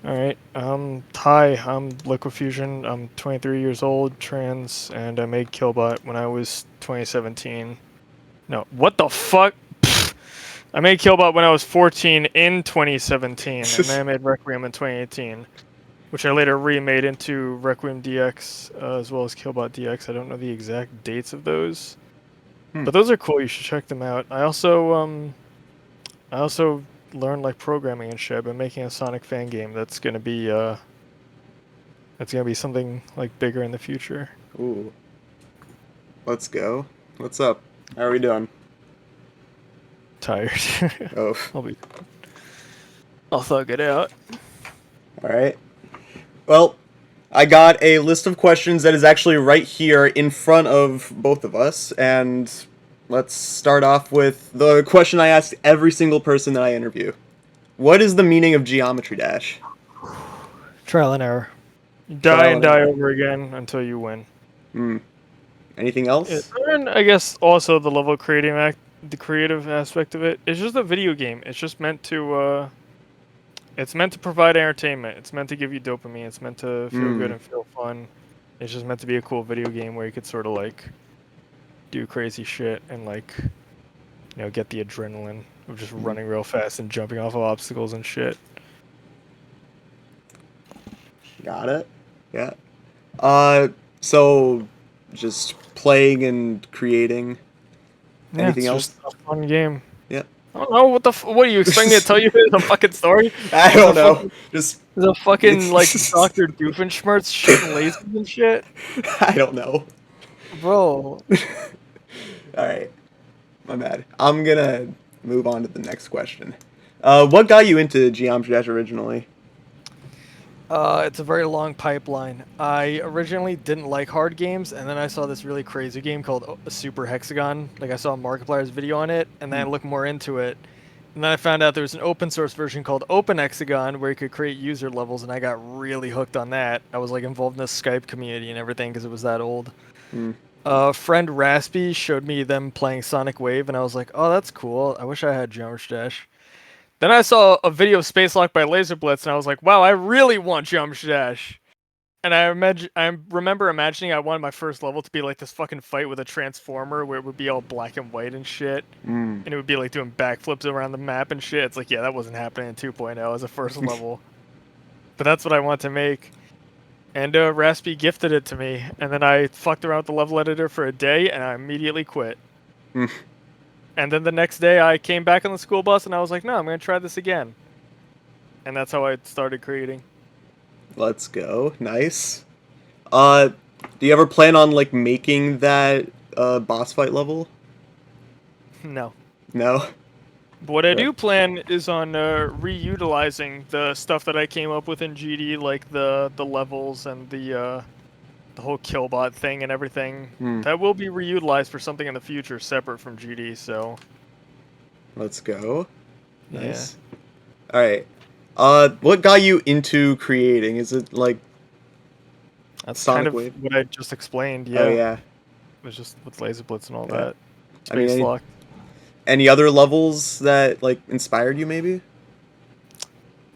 Alright, hi, I'm LiquaFusion. I'm 23 years old, trans, and I made Killbot when I was 2017. No, what the fuck? Pfft. I made Killbot when I was 14 in 2017, and then I made Requiem in 2018, which I later remade into Requiem DX, as well as Killbot DX. I don't know the exact dates of those, Hmm. but those are cool. You should check them out. I also learned like programming and shit. I've been making a Sonic fan game that's gonna be something like bigger in the future. Ooh, let's go. What's up? How are we doing? Tired. Oh, I'll be. I'll thug it out. all right. Well, I got a list of questions that is actually right here in front of both of us, and let's start off with the question I ask every single person that I interview. What is the meaning of Geometry Dash? Trial and error. You die Trial and and die error. over again until you win. Hmm. Anything else? And I guess also the level creating the creative aspect of it. It's just a video game. It's just meant to. It's meant to provide entertainment. It's meant to give you dopamine. It's meant to feel good Hmm. and feel fun. It's just meant to be a cool video game where you could sort of like do crazy shit and like get the adrenaline of just Hmm. running real fast and jumping off of obstacles and shit. Got it. Yeah. Uh. So, just playing and creating. Yeah, Anything it's just else? a fun game. Yeah. I don't know what what do you expect me to tell you? The fucking story? I There's a don't know. fucking Just there's a fucking like Doctor Doofenshmirtz shooting lasers and shit, I don't know. bro. All right, my bad. I'm gonna move on to the next question. What got you into Geometry Dash originally? It's a very long pipeline. I originally didn't like hard games, and then I saw this really crazy game called Super Hexagon. Like I saw Markiplier's video on it, and then Hmm. I looked more into it. And then I found out there was an open source version called Open Hexagon where you could create user levels, and I got really hooked on that. I was like involved in the Skype community and everything because it was that old. Hmm. Friend Raspy showed me them playing Sonic Wave, and I was like, "Oh, that's cool. I wish I had Geometry Dash." Then I saw a video of Space Lock by Laser Blitz, and I was like, "Wow, I really want Geometry Dash." And I remember imagining I wanted my first level to be like this fucking fight with a transformer where it would be all black and white and shit, Hmm. and it would be like doing backflips around the map and shit. It's like, yeah, that wasn't happening in 2.0 as a first level, but that's what I want to make. And Raspy gifted it to me, and then I fucked around with the level editor for a day, and I immediately quit. Hmm. And then the next day, I came back on the school bus, and I was like, no, I'm gonna try this again. And that's how I started creating. Let's go. Nice. Uh, do you ever plan on like making that boss fight level? No. No. But what I Right. do plan is on reutilizing the stuff that I came up with in GD, like the levels and the whole killbot thing and everything. Hmm. That will be reutilized for something in the future separate from GD. So Let's go. yeah, Nice. All right. What got you into creating? Is it like that's kind Sonic of Wave? what I just explained. Oh Yeah, yeah. it was just with laser blitz and all Yeah. that. I mean, Space lock. any other levels that like inspired you maybe?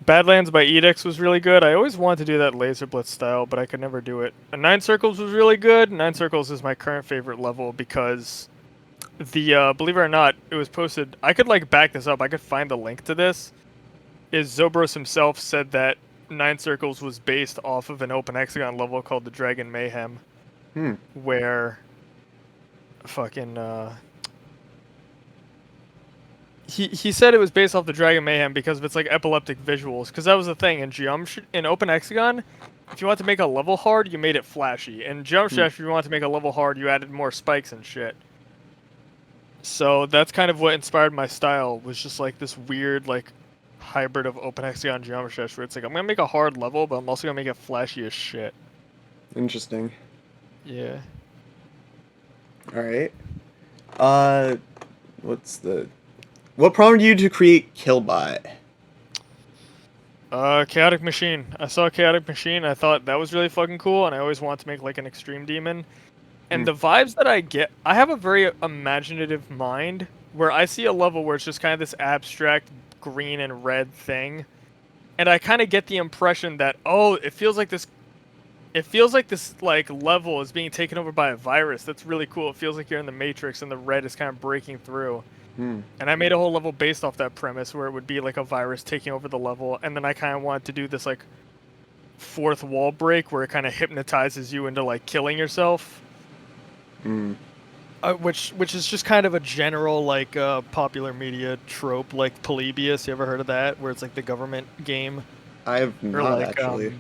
Badlands by Edix was really good. I always wanted to do that laser blitz style, but I could never do it. And Nine Circles was really good. Nine Circles is my current favorite level because the believe it or not, it was posted. I could like back this up. I could find the link to this. Is Zobros himself said that Nine Circles was based off of an open hexagon level called the Dragon Mayhem, Hmm. where fucking he said it was based off the Dragon Mayhem because of its like epileptic visuals. Because that was the thing in geometry in Open Hexagon. If you want to make a level hard, you made it flashy. In Geometry, Hmm. if you want to make a level hard, you added more spikes and shit. So that's kind of what inspired my style. Was just like this weird like hybrid of Open Hexagon Geometry where it's like I'm gonna make a hard level, but I'm also gonna make it flashy as shit. Interesting. Yeah. All right. Uh, what's the what prompted you to create Killbot? Chaotic Machine. I saw Chaotic Machine. I thought that was really fucking cool, and I always wanted to make like an extreme demon. Hmm. And the vibes that I get, I have a very imaginative mind where I see a level where it's just kind of this abstract green and red thing, and I kind of get the impression that, oh, it feels like this. It feels like this like level is being taken over by a virus. That's really cool. It feels like you're in the Matrix and the red is kind of breaking through. Hmm. And I made a whole level based off that premise where it would be like a virus taking over the level, and then I kind of wanted to do this like fourth wall break where it kind of hypnotizes you into like killing yourself. Hmm. Which is just kind of a general like popular media trope, like Polybius. You ever heard of that? Where it's like the government game, I have or not like actually.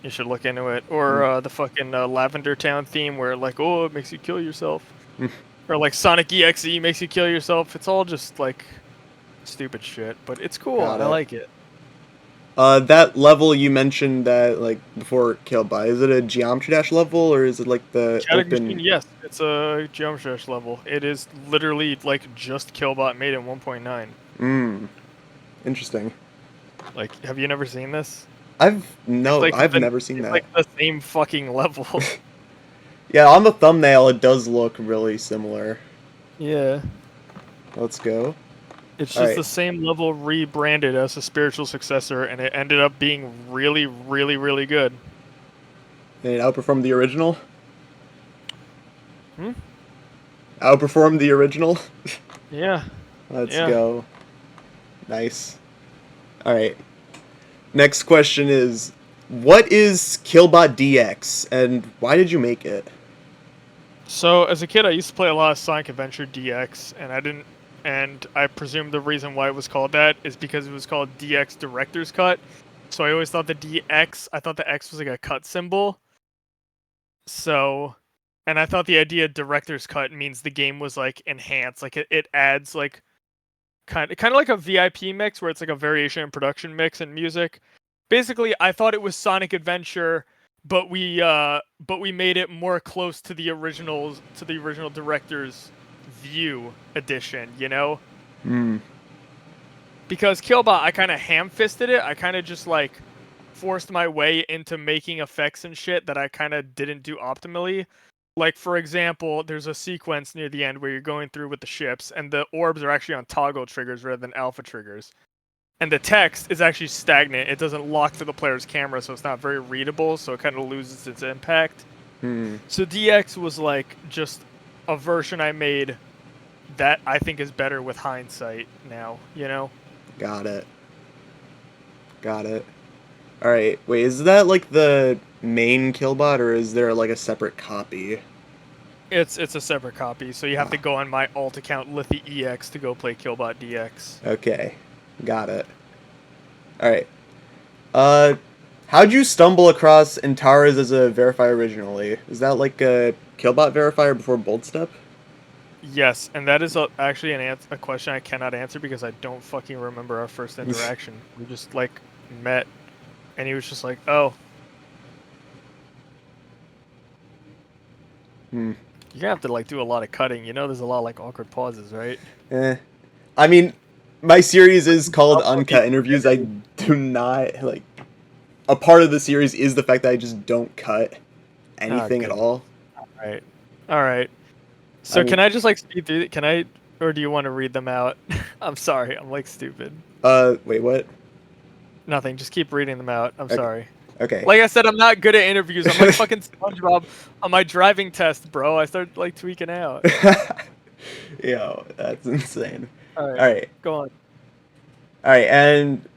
you should look into it, Hmm. or the fucking Lavender Town theme where like, oh, it makes you kill yourself, or like Sonic EXE makes you kill yourself. It's all just like stupid shit, but it's cool. Got I it. like it. That level you mentioned that like before Killed by, is it a Geometry Dash level or is it like the Chaotic Machine, open? yes, it's a Geometry Dash level. It is literally like just Killbot made in 1.9. Hmm. Interesting. Like, have you never seen this? No, I've never seen It's that. like the same fucking level. Yeah, on the thumbnail it does look really similar. Yeah. Let's go. It's All just right. the same level rebranded as a spiritual successor, and it ended up being really, really, really good. And it outperformed the original. Hmm? Outperformed the original. Yeah. Let's Yeah. go. Nice. All right. Next question is, what is Killbot DX and why did you make it? So as a kid, I used to play a lot of Sonic Adventure DX, and I presume the reason why it was called that is because it was called DX Director's Cut. So I always thought I thought the X was like a cut symbol. So, and I thought the idea of Director's Cut means the game was like enhanced, like it adds like kind of like a VIP mix where it's like a variation in production mix and music. Basically, I thought it was Sonic Adventure, but we made it more close to the original director's view edition, you know? Hmm. Because Killbot, I kind of ham-fisted it. I kind of just like forced my way into making effects and shit that I kind of didn't do optimally. Like, for example, there's a sequence near the end where you're going through with the ships, and the orbs are actually on toggle triggers rather than alpha triggers. And the text is actually stagnant. It doesn't lock to the player's camera, so it's not very readable, so it kind of loses its impact. Hmm. So DX was like just a version I made that I think is better with hindsight now, you know? Got it. Got it. All right. Wait, is that like the main Killbot or is there like a separate copy? It's a separate copy, so you have to Ah, go on my alt account Lithy EX to go play Killbot DX. okay. Got it. All right. Uh, how'd you stumble across Antares as a verifier originally? Is that like a Killbot verifier before Bold Step? Yes, and that is actually a question I cannot answer because I don't fucking remember our first interaction. We just like met, and he was just like, "Oh, Hmm. you're gonna have to like do a lot of cutting." You know, there's a lot of like awkward pauses, right? Eh. I mean, my series is called Upload these Uncut Interviews. I do not like. A part of the series is the fact that I just don't cut Oh, anything at good. all. All right. All right. I So mean, can I just like speed through? Can I, or do you want to read them out? I'm sorry. I'm like stupid. wait, what? Nothing. Just keep reading them out. I'm Okay. sorry. Okay. Like I said, I'm not good at interviews. I'm like fucking SpongeBob on my driving test, bro. I started like tweaking out. Yo, that's insane. All right. All right. Go on. All right. And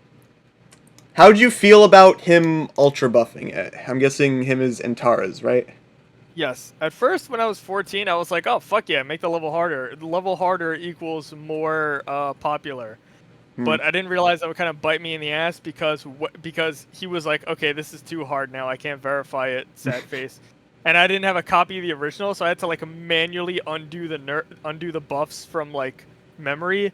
how'd you feel about him ultra buffing it? I'm guessing him is Antares, right? Yes. At first, when I was 14, I was like, "Oh fuck yeah, make the level harder." The level harder equals more popular. Hmm. But I didn't realize that would kind of bite me in the ass because he was like, "Okay, this is too hard now. I can't verify it." Sad face. And I didn't have a copy of the original, so I had to like manually undo the buffs from like memory.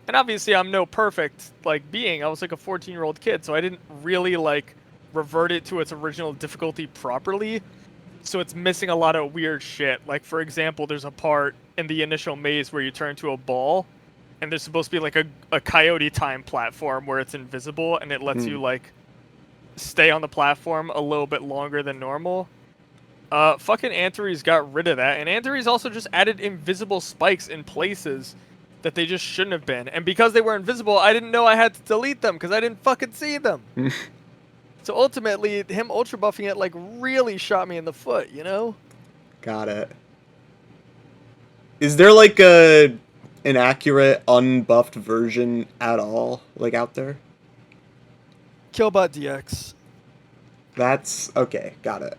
And obviously, I'm no perfect like being. I was like a 14-year-old kid, so I didn't really like revert it to its original difficulty properly. So it's missing a lot of weird shit. Like for example, there's a part in the initial maze where you turn into a ball, and there's supposed to be like a coyote time platform where it's invisible and it lets Hmm. you like stay on the platform a little bit longer than normal. Fucking Antares got rid of that, and Antares also just added invisible spikes in places that they just shouldn't have been. And because they were invisible, I didn't know I had to delete them because I didn't fucking see them. So ultimately, him ultra buffing it like really shot me in the foot, you know? Got it. Is there like an accurate unbuffed version at all, like out there? Killbot DX. That's okay. Got it.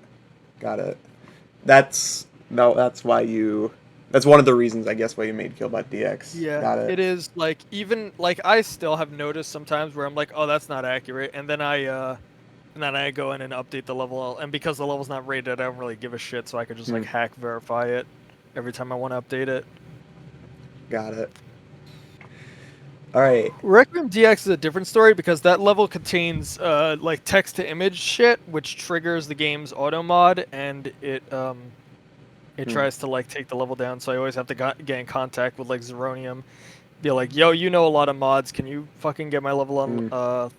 Got it. That's no. That's why you. That's one of the reasons, I guess, why you made Killbot DX. Yeah, Got it. it is like even like I still have noticed sometimes where I'm like, oh, that's not accurate, and then I go in and update the level, and because the level's not rated, I don't really give a shit, so I could just like hack verify it every time I want to update it. Got it. All right. Requiem DX is a different story because that level contains like text to image shit, which triggers the game's auto mod, and it tries to like take the level down. So I always have to get in contact with like Zeronium, be like, yo, you know a lot of mods, can you fucking get my level on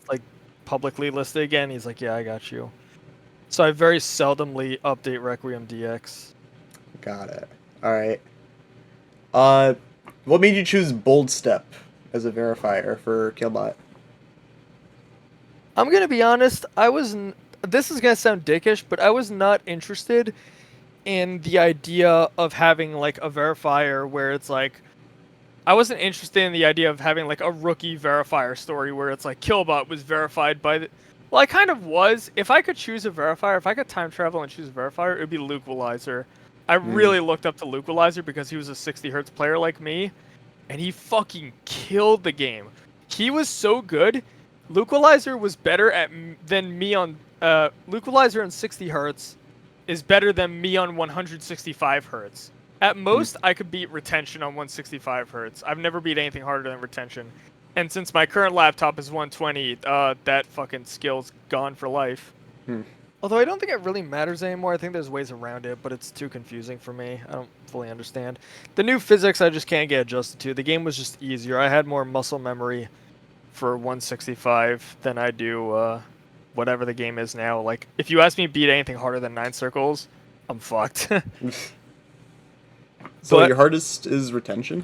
like publicly listed again? He's like, yeah, I got you. So I very seldomly update Requiem DX. Got it. All right. What made you choose Bold Step as a verifier for Killbot? I'm gonna be honest, this is gonna sound dickish, but I was not interested in the idea of having like a verifier where it's like I wasn't interested in the idea of having like a rookie verifier story where it's like Killbot was verified by the. Well, I kind of was. If I could choose a verifier, if I could time travel and choose a verifier, it would be LiquaFusion. I really looked up to LiquaFusion because he was a 60 hertz player like me, and he fucking killed the game. He was so good. LiquaFusion was better than me on LiquaFusion on 60 hertz is better than me on 165 hertz. At most, I could beat retention on 165 hertz. I've never beat anything harder than retention. And since my current laptop is 120, that fucking skill's gone for life. Although I don't think it really matters anymore. I think there's ways around it, but it's too confusing for me. I don't fully understand. The new physics I just can't get adjusted to. The game was just easier. I had more muscle memory for 165 than I do whatever the game is now. Like, if you ask me to beat anything harder than 9 circles, I'm fucked. So your hardest is retention?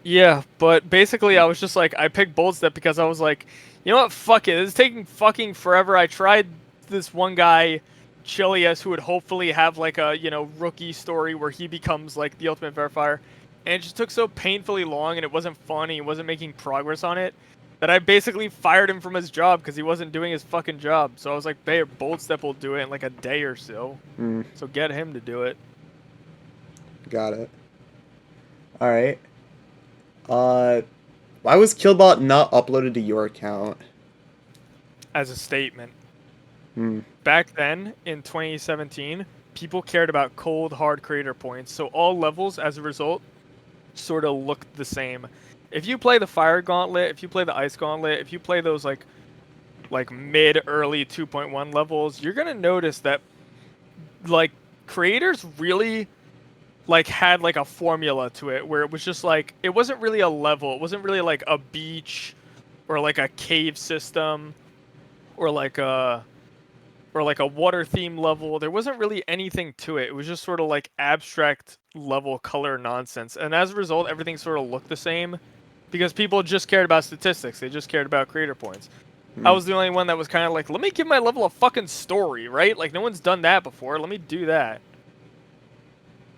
Yeah, but basically I was just like, I picked Bold Step because I was like, you know what, fuck it. This is taking fucking forever. I tried this one guy, Chilius, who would hopefully have like a, rookie story where he becomes like the ultimate verifier. And it just took so painfully long and it wasn't fun and he wasn't making progress on it that I basically fired him from his job because he wasn't doing his fucking job. So I was like, Bayer, Bold Step will do it in like a day or so. So get him to do it. Got it. All right. Why was Killbot not uploaded to your account? As a statement. Back then, in 2017, people cared about cold, hard creator points, so all levels, as a result, sort of looked the same. If you play the Fire Gauntlet, if you play the Ice Gauntlet, if you play those like mid, early 2.1 levels, you're gonna notice that like creators really had like a formula to it where it was just like it wasn't really a level, it wasn't really like a beach or like a cave system or like a water theme level. There wasn't really anything to it. It was just sort of like abstract level color nonsense, and as a result everything sort of looked the same because people just cared about statistics. They just cared about creator points. I was the only one that was kind of like, let me give my level a fucking story, right? Like no one's done that before, let me do that.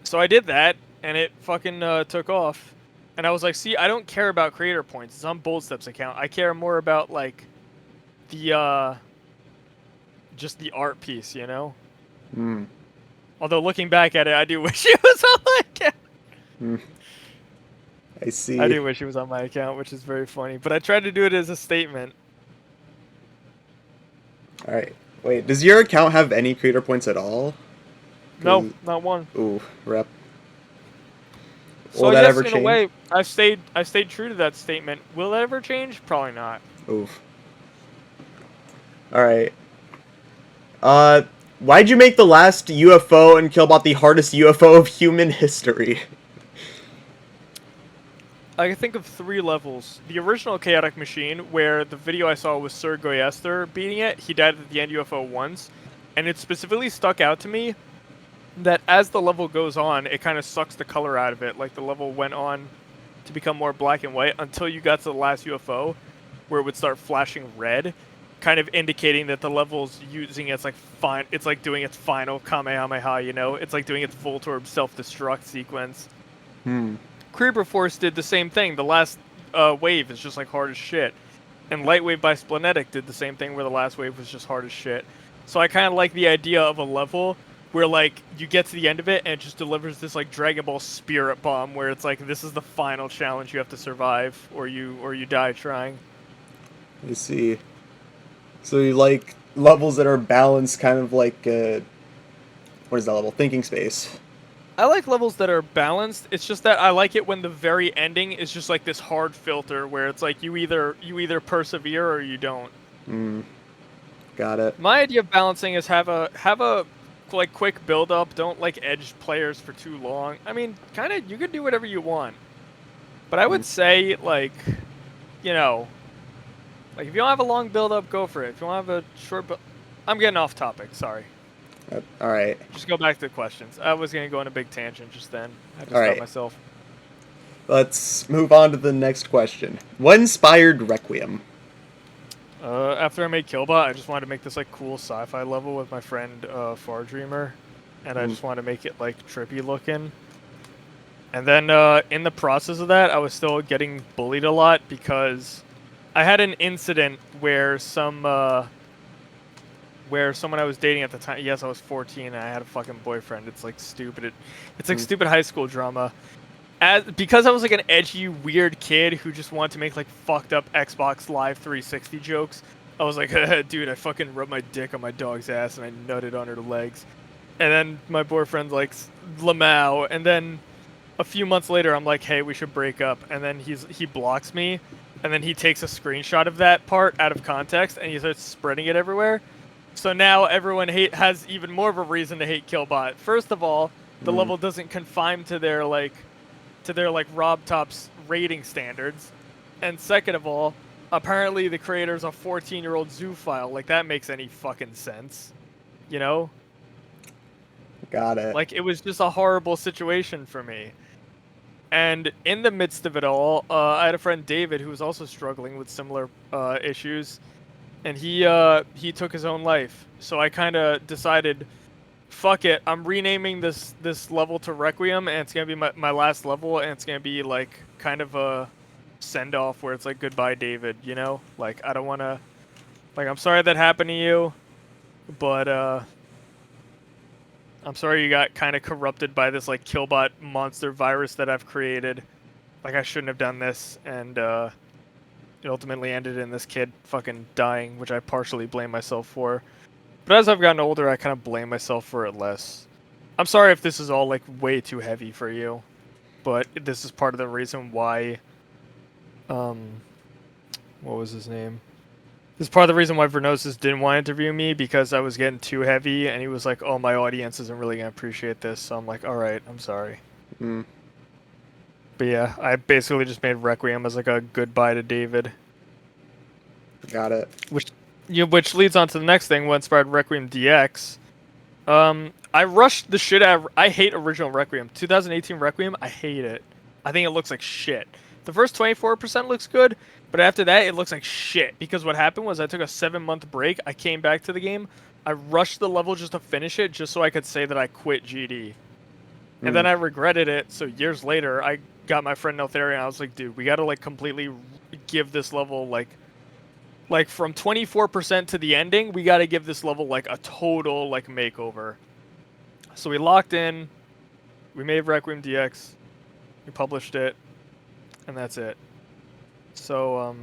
So I did that, and it fucking took off. And I was like, see, I don't care about creator points. It's on Bold Step's account. I care more about, like, the, just the art piece, you know? Although, looking back at it, I do wish it was on my account. I see. I do wish it was on my account, which is very funny. But I tried to do it as a statement. Alright. Wait, does your account have any creator points at all? No, not one. Ooh, rep. So Will I that guess ever in change? a way, I stayed true to that statement. Will that ever change? Probably not. Oof. Alright. Why'd you make the last UFO and Killbot the hardest UFO of human history? I can think of 3 levels. The original Chaotic Machine, where the video I saw was Sir Goyester beating it. He died at the end UFO once. And it specifically stuck out to me that as the level goes on, it kind of sucks the color out of it. Like the level went on to become more black and white until you got to the last UFO, where it would start flashing red, kind of indicating that the level's using its like it's like doing its final Kamehameha, you know? It's like doing its Voltorb self-destruct sequence. Creeper Force did the same thing. The last wave is just like hard as shit. And Light Wave by Splenetic did the same thing where the last wave was just hard as shit. So I kind of like the idea of a level where like you get to the end of it and it just delivers this like Dragon Ball Spirit Bomb where it's like this is the final challenge you have to survive or you die trying. I see. So you like levels that are balanced, kind of like what is that level? Thinking Space. I like levels that are balanced. It's just that I like it when the very ending is just like this hard filter where it's like you either persevere or you don't. Got it. My idea of balancing is have a like quick build up. Don't like edge players for too long. I mean, kind of you can do whatever you want, but I would say like, you know, like if you don't have a long build up, go for it. If you don't have a short, I'm getting off topic. Sorry. All right. Just go back to the questions. I was gonna go on a big tangent just then. I had to All stop right. myself. Let's move on to the next question. What inspired Requiem? After I made Killbot, I just wanted to make this like cool sci-fi level with my friend Far Dreamer, and I just wanted to make it like trippy looking. And then in the process of that, I was still getting bullied a lot because I had an incident where someone I was dating at the time. Yes, I was 14 and I had a fucking boyfriend. It's like stupid. It's like stupid high school drama. Because I was like an edgy, weird kid who just wanted to make like fucked up Xbox Live 360 jokes. I was like, dude, I fucking rubbed my dick on my dog's ass and I nutted on her legs. And then my boyfriend's like, Lamau. And then a few months later, I'm like, hey, we should break up. And then he blocks me. And then he takes a screenshot of that part out of context and he starts spreading it everywhere. So now everyone has even more of a reason to hate Killbot. First of all, the level doesn't confine to their Rob Top's rating standards. And second of all, apparently the creator's a 14-year-old zoophile. Like, that makes any fucking sense. You know? Got it. Like, it was just a horrible situation for me. And in the midst of it all, I had a friend, David, who was also struggling with similar issues. And he took his own life. So I kind of decided, fuck it, I'm renaming this level to Requiem, and it's gonna be my last level, and it's gonna be like kind of a send off where it's like goodbye, David. You know, like I don't want to, like I'm sorry that happened to you, but I'm sorry you got kind of corrupted by this like Killbot monster virus that I've created. Like I shouldn't have done this, and it ultimately ended in this kid fucking dying, which I partially blame myself for. But as I've gotten older, I kind of blame myself for it less. I'm sorry if this is all like way too heavy for you, but this is part of the reason why. What was his name? This is part of the reason why Vernosis didn't want to interview me, because I was getting too heavy, and he was like, "Oh, my audience isn't really gonna appreciate this." So I'm like, "All right, I'm sorry." But yeah, I basically just made Requiem as like a goodbye to David. Got it. Which leads on to the next thing. What inspired Requiem DX? I rushed the shit out. I hate original Requiem. 2018 Requiem, I hate it. I think it looks like shit. The first 24% looks good, but after that, it looks like shit. Because what happened was I took a 7-month break. I came back to the game. I rushed the level just to finish it, just so I could say that I quit GD. And then I regretted it. So years later, I got my friend Neltharion, and I was like, dude, we gotta like completely give this level like from 24% to the ending, we gotta give this level like a total like makeover. So we locked in, we made Requiem DX, we published it, and that's it. So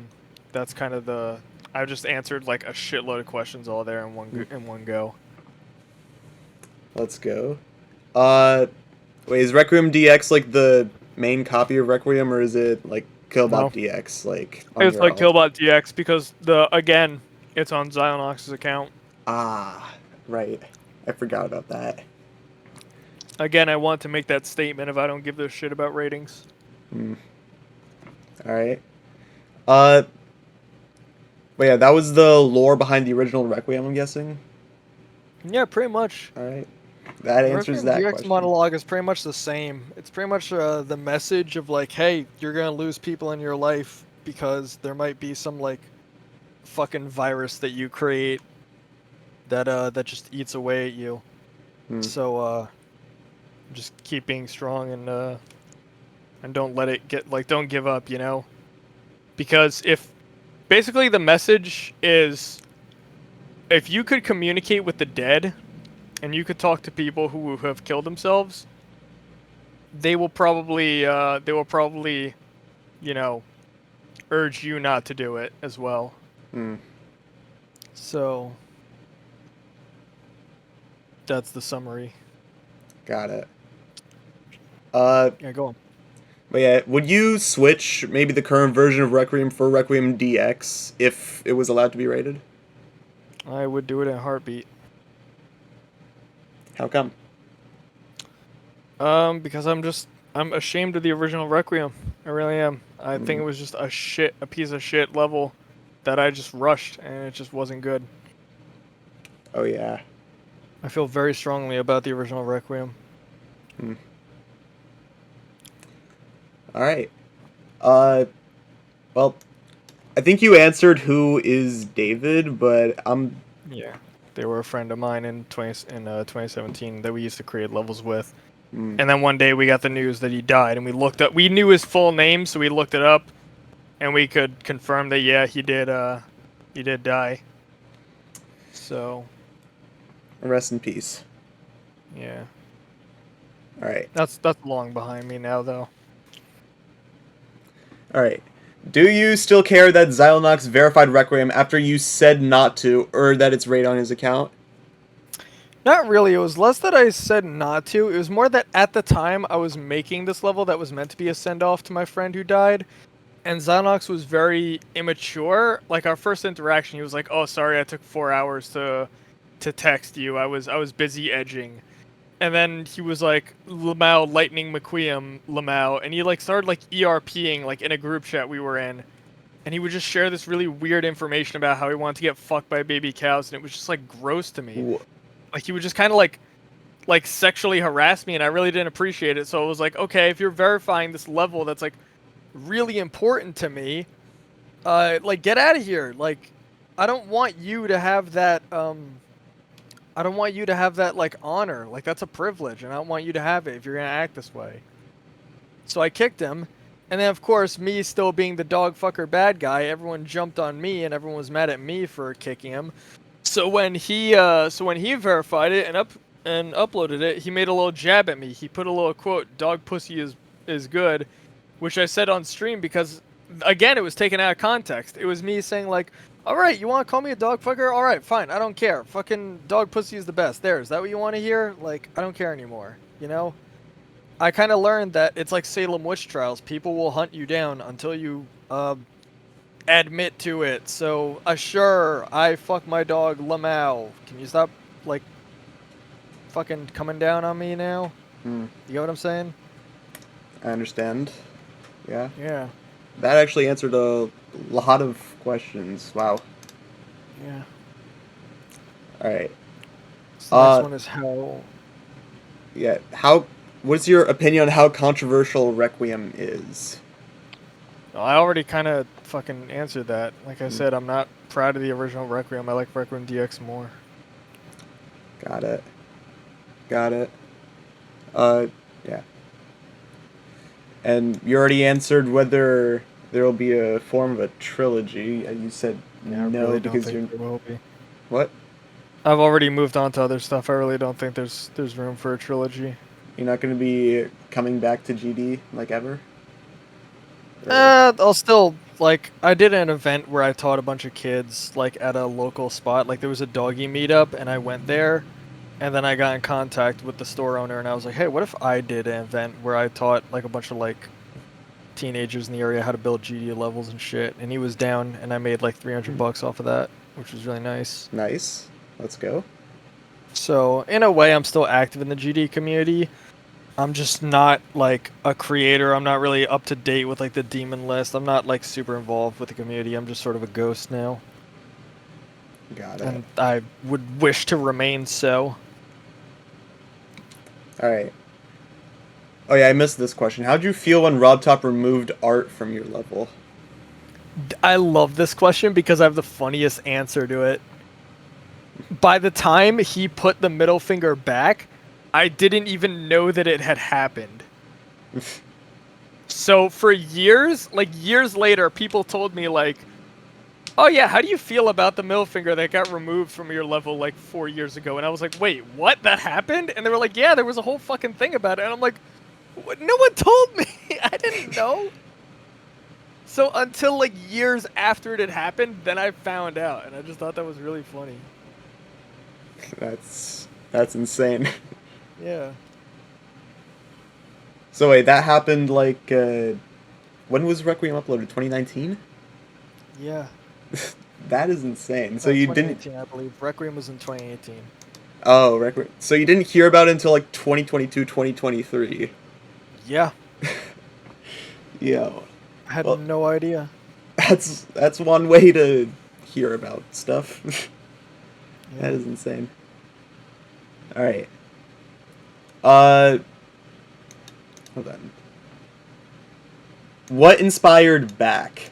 that's kind of the. I just answered like a shitload of questions all there in one go. Let's go. Wait, is Requiem DX like the main copy of Requiem, or is it like Killbot DX? Like it's like Killbot DX because again, it's on Xionox's account. Ah, right. I forgot about that. Again, I want to make that statement if I don't give this shit about ratings. All right. But yeah, that was the lore behind the original Requiem, I'm guessing. Yeah, pretty much. All right. That The answers Requiem that DX question. monologue is pretty much the same. It's pretty much the message of like, hey, you're gonna lose people in your life because there might be some like fucking virus that you create that just eats away at you. Hmm. So just keep being strong and don't let it get like don't give up, you know? Because if basically the message is if you could communicate with the dead and you could talk to people who have killed themselves, they will probably, you know, urge you not to do it as well. Hmm. So that's the summary. Got it. Uh, Yeah, go on. but yeah, would you switch maybe the current version of Requiem for Requiem DX if it was allowed to be rated? I would do it in a heartbeat. How come? Because I'm ashamed of the original Requiem. I really am. I think Hmm. it was just a piece of shit level that I just rushed and it just wasn't good. Oh yeah. I feel very strongly about the original Requiem. Hmm. All right. Uh, well, I think you answered who is David, but I'm. Yeah, they were a friend of mine in 2017 that we used to create levels with. Hmm. And then one day we got the news that he died, and we looked up. We knew his full name, so we looked it up, and we could confirm that yeah, he did die. So Rest in peace. yeah, All right. that's long behind me now though. All right. Do you still care that Xylonox verified Requiem after you said not to, or that it's raid on his account? Not really. It was less that I said not to. It was more that at the time I was making this level that was meant to be a send off to my friend who died, and Xylonox was very immature. Like our first interaction, he was like, "Oh, sorry, I took 4 hours to text you. I was busy edging." And then he was like, "Lamau, Lightning McQueem, Lamau," and he like started like ERPing like in a group chat we were in, and he would just share this really weird information about how he wanted to get fucked by baby cows, and it was just like gross to me. Like he would just kind of like sexually harass me, and I really didn't appreciate it. So I was like, okay, if you're verifying this level that's like really important to me, like get out of here. Like I don't want you to have that I don't want you to have that like honor. Like that's a privilege, and I don't want you to have it if you're gonna act this way. So I kicked him, and then of course me still being the dog fucker bad guy, everyone jumped on me and everyone was mad at me for kicking him. So when he verified it and uploaded it, he made a little jab at me. He put a little quote, "Dog pussy is good," which I said on stream because again, it was taken out of context. It was me saying like, "All right, you want to call me a dog fucker? All right, fine. I don't care. Fucking dog pussy is the best." There, is that what you want to hear? Like, I don't care anymore. You know? I kind of learned that it's like Salem witch trials. People will hunt you down until you admit to it. So, sure, I fuck my dog Lamau. Can you stop like fucking coming down on me now? Hmm. You know what I'm saying? I understand. Yeah. Yeah, That actually answered a lot of questions. Wow. yeah. All right. So the next Uh, one is how. yeah. What's your opinion on how controversial Requiem is? I already kind of fucking answered that. Like I Hmm. said, I'm not proud of the original Requiem. I like Requiem DX more. Got it. Got it. Yeah. And you already answered whether there will be a form of a trilogy, and you said Yeah, I no really don't because think you're there will be. what? I've already moved on to other stuff. I really don't think there's room for a trilogy. You're not going to be coming back to GD like ever? Or I'll still like I did an event where I taught a bunch of kids like at a local spot. Like there was a doggy meetup and I went there and then I got in contact with the store owner and I was like, "Hey, what if I did an event where I taught like a bunch of like teenagers in the area how to build GD levels and shit?" And he was down and I made like 300 bucks off of that, which was really nice. nice. Let's go. So, in a way I'm still active in the GD community. I'm just not like a creator. I'm not really up to date with like the demon list. I'm not like super involved with the community. I'm just sort of a ghost now. Got it. And I would wish to remain so. All right. Oh yeah, I missed this question. How'd you feel when RobTop removed art from your level? I love this question because I have the funniest answer to it. By the time he put the middle finger back, I didn't even know that it had happened. So for years, like years later, people told me like, "Oh yeah, how do you feel about the middle finger that got removed from your level like 4 years ago?" And I was like, "Wait, what? That happened?" And they were like, "Yeah, there was a whole fucking thing about it." And I'm like, "What? No one told me. I didn't know." So until like years after it had happened, then I found out, and I just thought that was really funny. That's insane. Yeah. So wait, that happened like when was Requiem uploaded? 2019? Yeah. That is insane. So No, you didn't 2018, I believe. Requiem was in 2018. Oh, Requiem. So you didn't hear about it until like 2022, 2023. Yeah. Yo. I had Well, no idea. that's one way to hear about stuff. That Yeah. is insane. All right. Uh, hold on. What inspired back?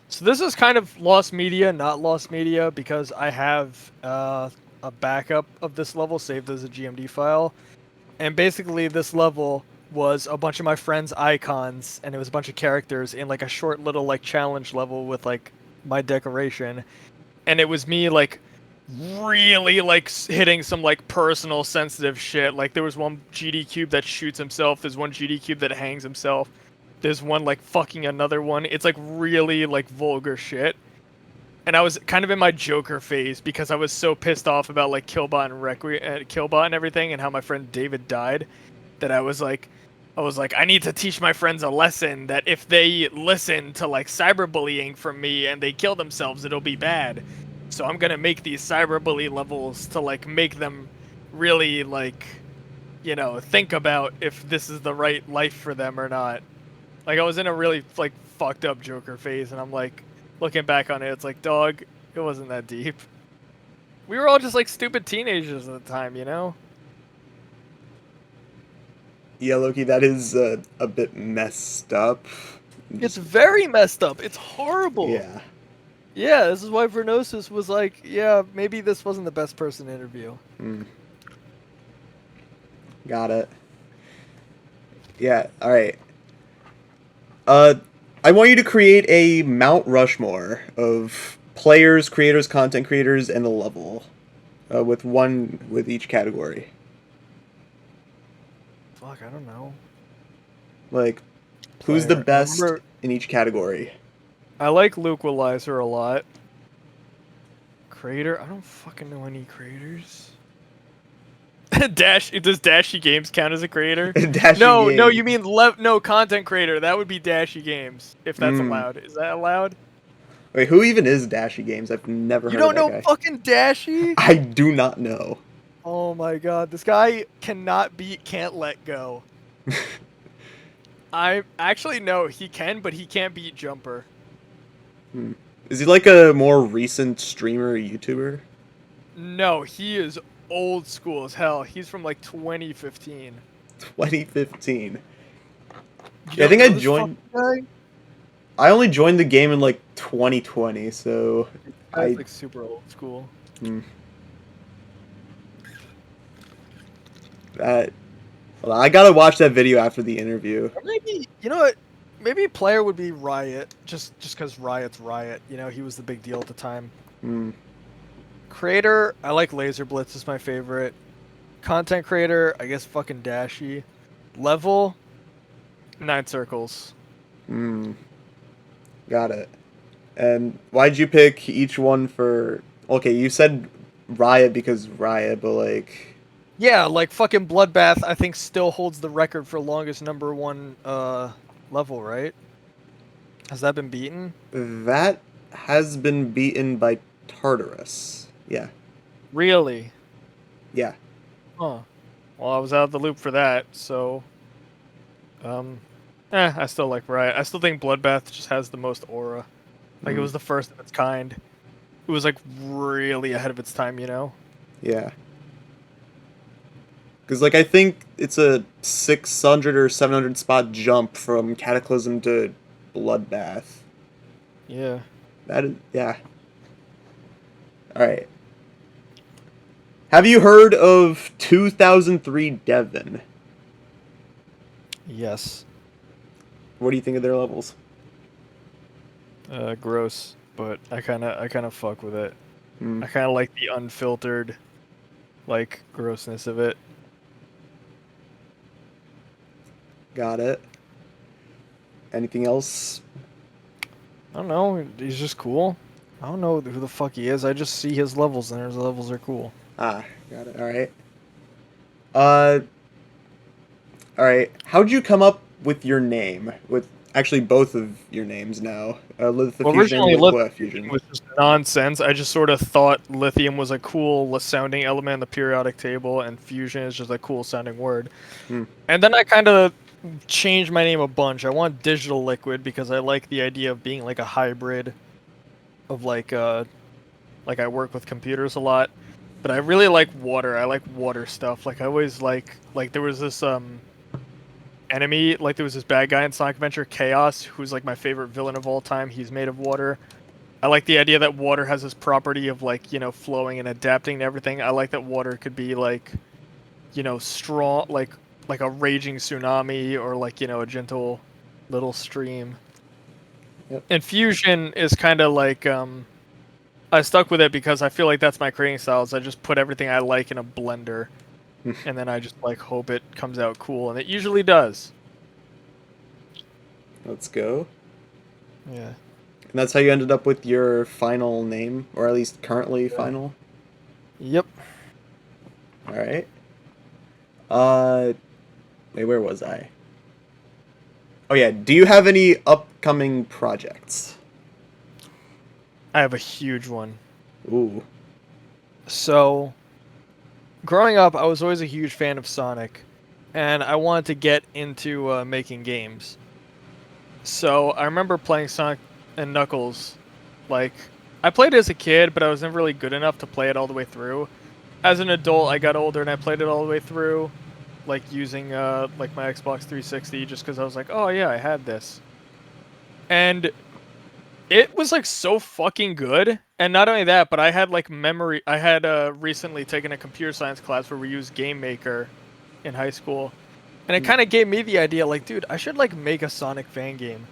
So this is kind of lost media, not lost media, because I have a backup of this level saved as a GMD file. And basically, this level was a bunch of my friends' icons, and it was a bunch of characters in like a short little like challenge level with like my decoration. And it was me like really like hitting some like personal sensitive shit. Like there was one GD cube that shoots himself. There's one GD cube that hangs himself. There's one like fucking another one. It's like really like vulgar shit. And I was kind of in my Joker phase because I was so pissed off about like Killbot and Killbot and everything, and how my friend David died, that I was like, I need to teach my friends a lesson that if they listen to like cyberbullying from me and they kill themselves, it'll be bad. So I'm gonna make these cyberbully levels to like make them really like, think about if this is the right life for them or not. Like I was in a really like fucked up Joker phase, and I'm like, looking back on it, it's like, dog, it wasn't that deep. We were all just like stupid teenagers at the time, you know? Yeah, Loki, that is a bit messed up. It's Just very messed up. It's horrible. yeah. Yeah, this is why Vernosis was like, yeah, maybe this wasn't the best person to interview. Hmm. Got it. Yeah. All right. Uh, I want you to create a Mount Rushmore of players, creators, content creators, and a level, with one with each category. Fuck, I don't know. Like, who's the Player. I best remember in each category? I like Luqualizer a lot. Creator, I don't fucking know any creators. Does Dashy Games count as a creator? Dashy No, Games. you mean no content creator. That would be Dashy Games if that's Hmm. allowed. Is that allowed? Wait, who even is Dashy Games? I've never You heard of don't that know guy. fucking Dashy? I do not know. Oh my god, this guy cannot beat, can't let go. I actually no, he can, but he can't beat Jumper. Hmm. Is he like a more recent streamer or YouTuber? No, he is old school as hell. He's from like 2015. 2015. You Yeah, I don't think I know this fucking joined. guy? I only joined the game in like 2020, so This guy's I. like super old school. Hmm, that. Hold on, I gotta watch that video after the interview. Or maybe you know what? Maybe player would be Riot, just because Riot's Riot. You know, he was the big deal at the time. Hmm. Creator, I like Laser Blitz is my favorite. Content creator, I guess fucking Dashy. Level, Nine Circles. Hmm. Got it. And why'd you pick each one for? Okay, you said Riot because Riot, but like Yeah, like fucking Bloodbath, I think still holds the record for longest number one level, right? Has that been beaten? that has been beaten by Tartarus. Yeah. Really? Yeah. Huh. Well, I was out of the loop for that, so um I still like Riot. I still think Bloodbath just has the most aura. Like it Hmm. was the first of its kind. It was like really ahead of its time, you know? Yeah. Because, like, I think it's a 600 or 700 spot jump from Cataclysm to Bloodbath. Yeah. That is, yeah. Alright. Have you heard of 2003 Devon? Yes. What do you think of their levels? Gross, but I kind of fuck with it. Hmm, I kind of like the unfiltered, like, grossness of it. got it. Anything else? I don't know. He's just cool. I don't know who the fuck he is. I just see his levels, and his levels are cool. Ah, got it. Alright. Uh, alright. How'd you come up with your name? With actually both of your names now. Well, LiquaFusion, originally LiquaFusion. lithium was just nonsense. I just sort of thought lithium was a cool sounding element in the periodic table, and fusion is just a cool sounding word. Hmm. And then I kind of changed my name a bunch. I want digital liquid because I like the idea of being like a hybrid of like I work with computers a lot, but I really like water. I like water stuff. Like I always like there was this enemy, like there was this bad guy in Sonic Adventure, Chaos, who's like my favorite villain of all time. He's made of water. I like the idea that water has this property of like, flowing and adapting to everything. I like that water could be like, strong, like a raging tsunami or like, a gentle little stream. Yep. And fusion is kind of like I stuck with it because I feel like that's my creating styles. I just put everything I like in a blender and then I just like hope it comes out cool, and it usually does. Let's go. Yeah. And that's how you ended up with your final name, or at least currently final. Yep. All right. Uh, wait, where was I? Oh yeah. Do you have any upcoming projects? I have a huge one. Ooh. So, growing up, I was always a huge fan of Sonic, and I wanted to get into making games. So, I remember playing Sonic and Knuckles. Like, I played it as a kid, but I was never really good enough to play it all the way through. As an adult, I got older and I played it all the way through, like using like my Xbox 360, just because I was like, oh yeah, I had this. And it was like so fucking good. And not only that, but I had like memory. I had recently taken a computer science class where we used Game Maker in high school. And it kind of gave me the idea like, dude, I should like make a Sonic fan game.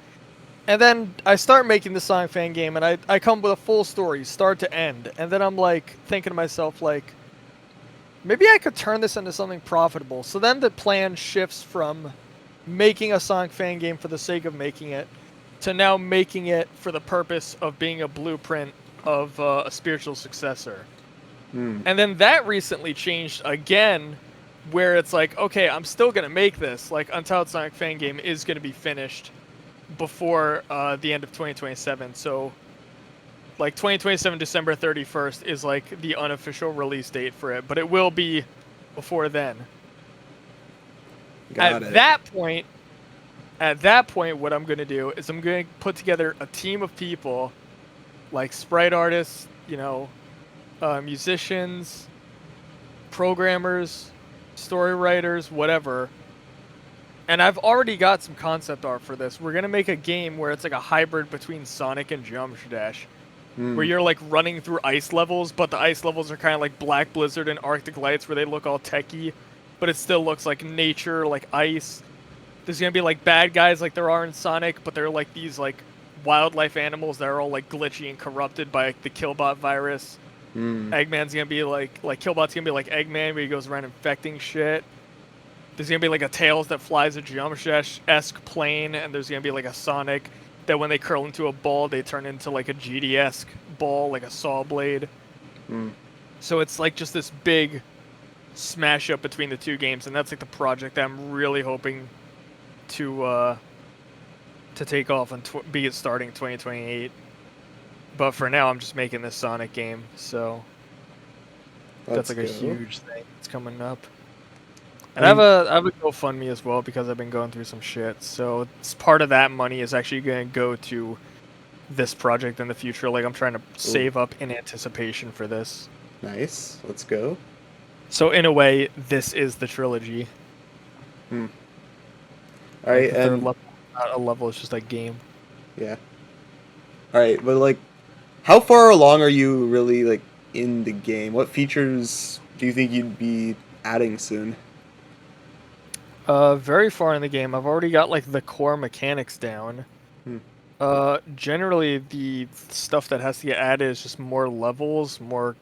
And then I start making the Sonic fan game and I come with a full story, start to end. And then I'm like thinking to myself like, maybe I could turn this into something profitable. So then the plan shifts from making a Sonic fan game for the sake of making it to now making it for the purpose of being a blueprint of a spiritual successor. Hmm. And then that recently changed again, where it's like, okay, I'm still going to make this. Like, Untitled Sonic fan game is going to be finished before the end of 2027. So, like, 2027 December 31st is, like, the unofficial release date for it. But it will be before then. Got it. At that point, what I'm going to do is I'm going to put together a team of people, like sprite artists, musicians, programmers, story writers, whatever. And I've already got some concept art for this. We're going to make a game where it's like a hybrid between Sonic and Geometry Dash, where you're like running through ice levels, but the ice levels are kind of like Black Blizzard and Arctic Lights, where they look all techy, but it still looks like nature, like ice. There's gonna be like bad guys like there are in Sonic, but they're like these like wildlife animals that are all like glitchy and corrupted by like, the Killbot virus. Eggman's gonna be like Killbot's gonna be like Eggman, where he goes around infecting shit. There's gonna be like a Tails that flies a Geometry Dash-esque plane, and there's gonna be like a Sonic that when they curl into a ball, they turn into like a GD-esque ball, like a saw blade. So it's like just this big smash up between the two games, and that's like the project that I'm really hoping to take off and be it starting 2028. But for now, I'm just making this Sonic game, so that's like a huge thing that's coming up. And I have a GoFundMe as well because I've been going through some shit. So it's part of that money is actually going to go to this project in the future. Like I'm trying to save up in anticipation for this. Nice. Let's go. So in a way, this is the trilogy. All Like right, the third and level, not a level. It's just a game. yeah. All right, but like, how far along are you really like in the game? What features do you think you'd be adding soon? Very far in the game. I've already got like the core mechanics down. Hmm. Generally the stuff that has to get added is just more levels, more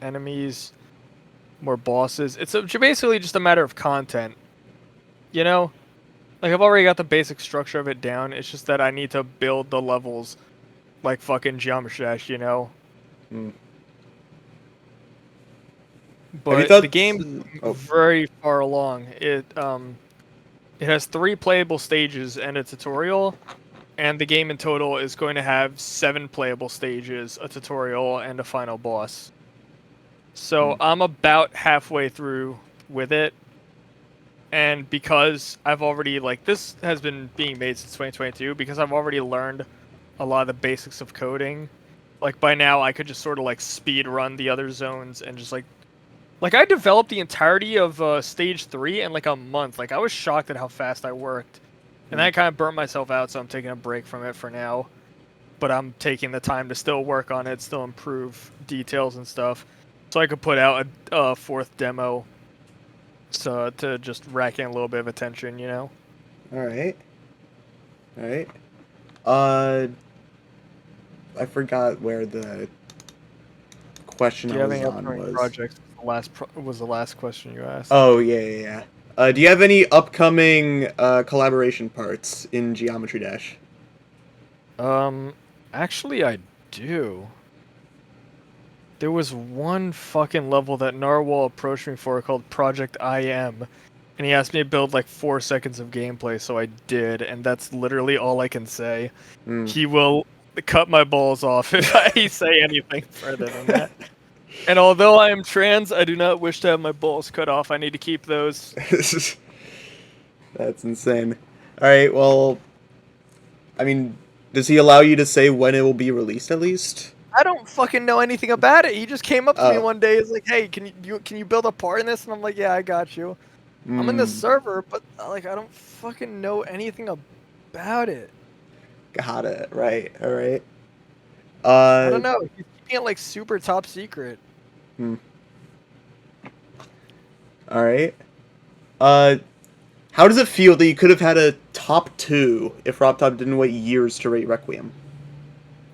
enemies, more bosses. Basically just a matter of content, you know? Like I've already got the basic structure of it down. It's just that I need to build the levels like fucking Geometry Dash, you know? Hmm. Have you But the thought? game's Oh, very far along. It has 3 playable stages and a tutorial, and the game in total is going to have 7 playable stages, a tutorial, and a final boss. hmm. So I'm about halfway through with it, and because I've already like this has been being made since 2022, because I've already learned a lot of the basics of coding. Like by now, I could just sort of like speed run the other zones and just like I developed the entirety of stage 3 in like a month. Like I was shocked at how fast I worked, and Hmm. I kind of burnt myself out, so I'm taking a break from it for now. But I'm taking the time to still work on it, still improve details and stuff, so I could put out a 4th demo, so to just rack in a little bit of attention, you know. All right, all right. Uh, I forgot where the question Do I you have was any on upcoming was. projects? Was the last question you asked. Oh yeah, yeah, yeah. Do you have any upcoming collaboration parts in Geometry Dash? Um, actually, I do. There was one fucking level that Narwhal approached me for called Project IM, and he asked me to build like 4 seconds of gameplay, so I did, and that's literally all I can say. Hmm. He will cut my balls off if I say anything further than that. And although I am trans, I do not wish to have my balls cut off. I need to keep those. That's insane. All right, well, I mean, does he allow you to say when it will be released at least? I don't fucking know anything about it. He just came up to me Oh, one day. He's like, "Hey, can you build a part in this?" And I'm like, "Yeah, I got you." I'm in the hmm, server, but like I don't fucking know anything about it. got it. Right. All right. I Uh, don't know. He's keeping it like super top secret. hmm, all right. Uh, how does it feel that you could have had a top two if RobTop didn't wait years to rate Requiem?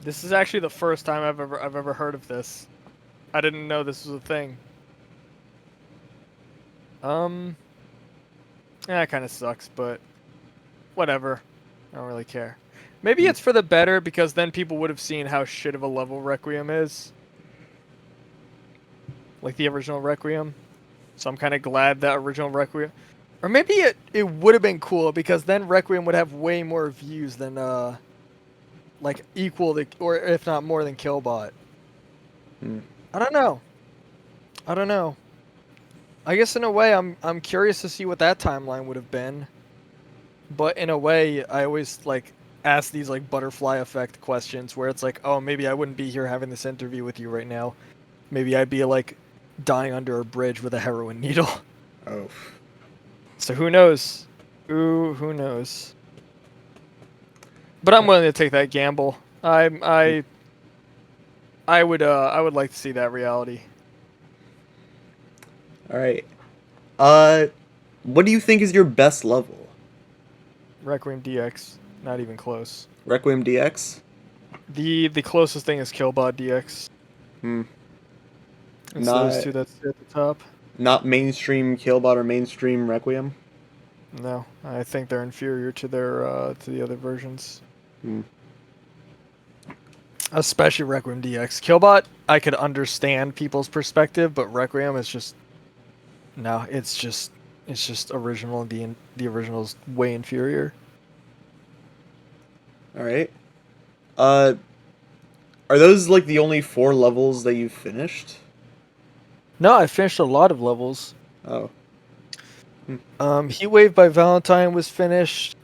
This is actually the first time I've ever heard of this. I didn't know this was a thing. Um, yeah, it kind of sucks, but whatever. I don't really care. Maybe Hmm. it's for the better because then people would have seen how shit of a level Requiem is, like the original Requiem. So I'm kind of glad that original Requiem, or maybe it would have been cool because then Requiem would have way more views than like equal to, or if not more than Killbot. Hmm. I don't know. I don't know. I guess in a way I'm curious to see what that timeline would have been. But in a way, I always like ask these like butterfly effect questions where it's like, "Oh, maybe I wouldn't be here having this interview with you right now. Maybe I'd be like dying under a bridge with a heroin needle." Oh. So who knows? Ooh, who knows? But I'm willing to take that gamble. I would like to see that reality. All right. Uh, what do you think is your best level? Requiem DX, not even close. Requiem DX? The closest thing is Killbot DX. Hmm. It's those Not two that's at the top. not mainstream Killbot or mainstream Requiem. No, I think they're inferior to their to the other versions. Hmm. Especially Requiem DX. Killbot, I could understand people's perspective, but Requiem is just no. It's just original. The original's way inferior. All right. Uh, are those like the only four levels that you've finished? No, I finished a lot of levels. Oh. Hmm. Heatwave by Valentine was finished.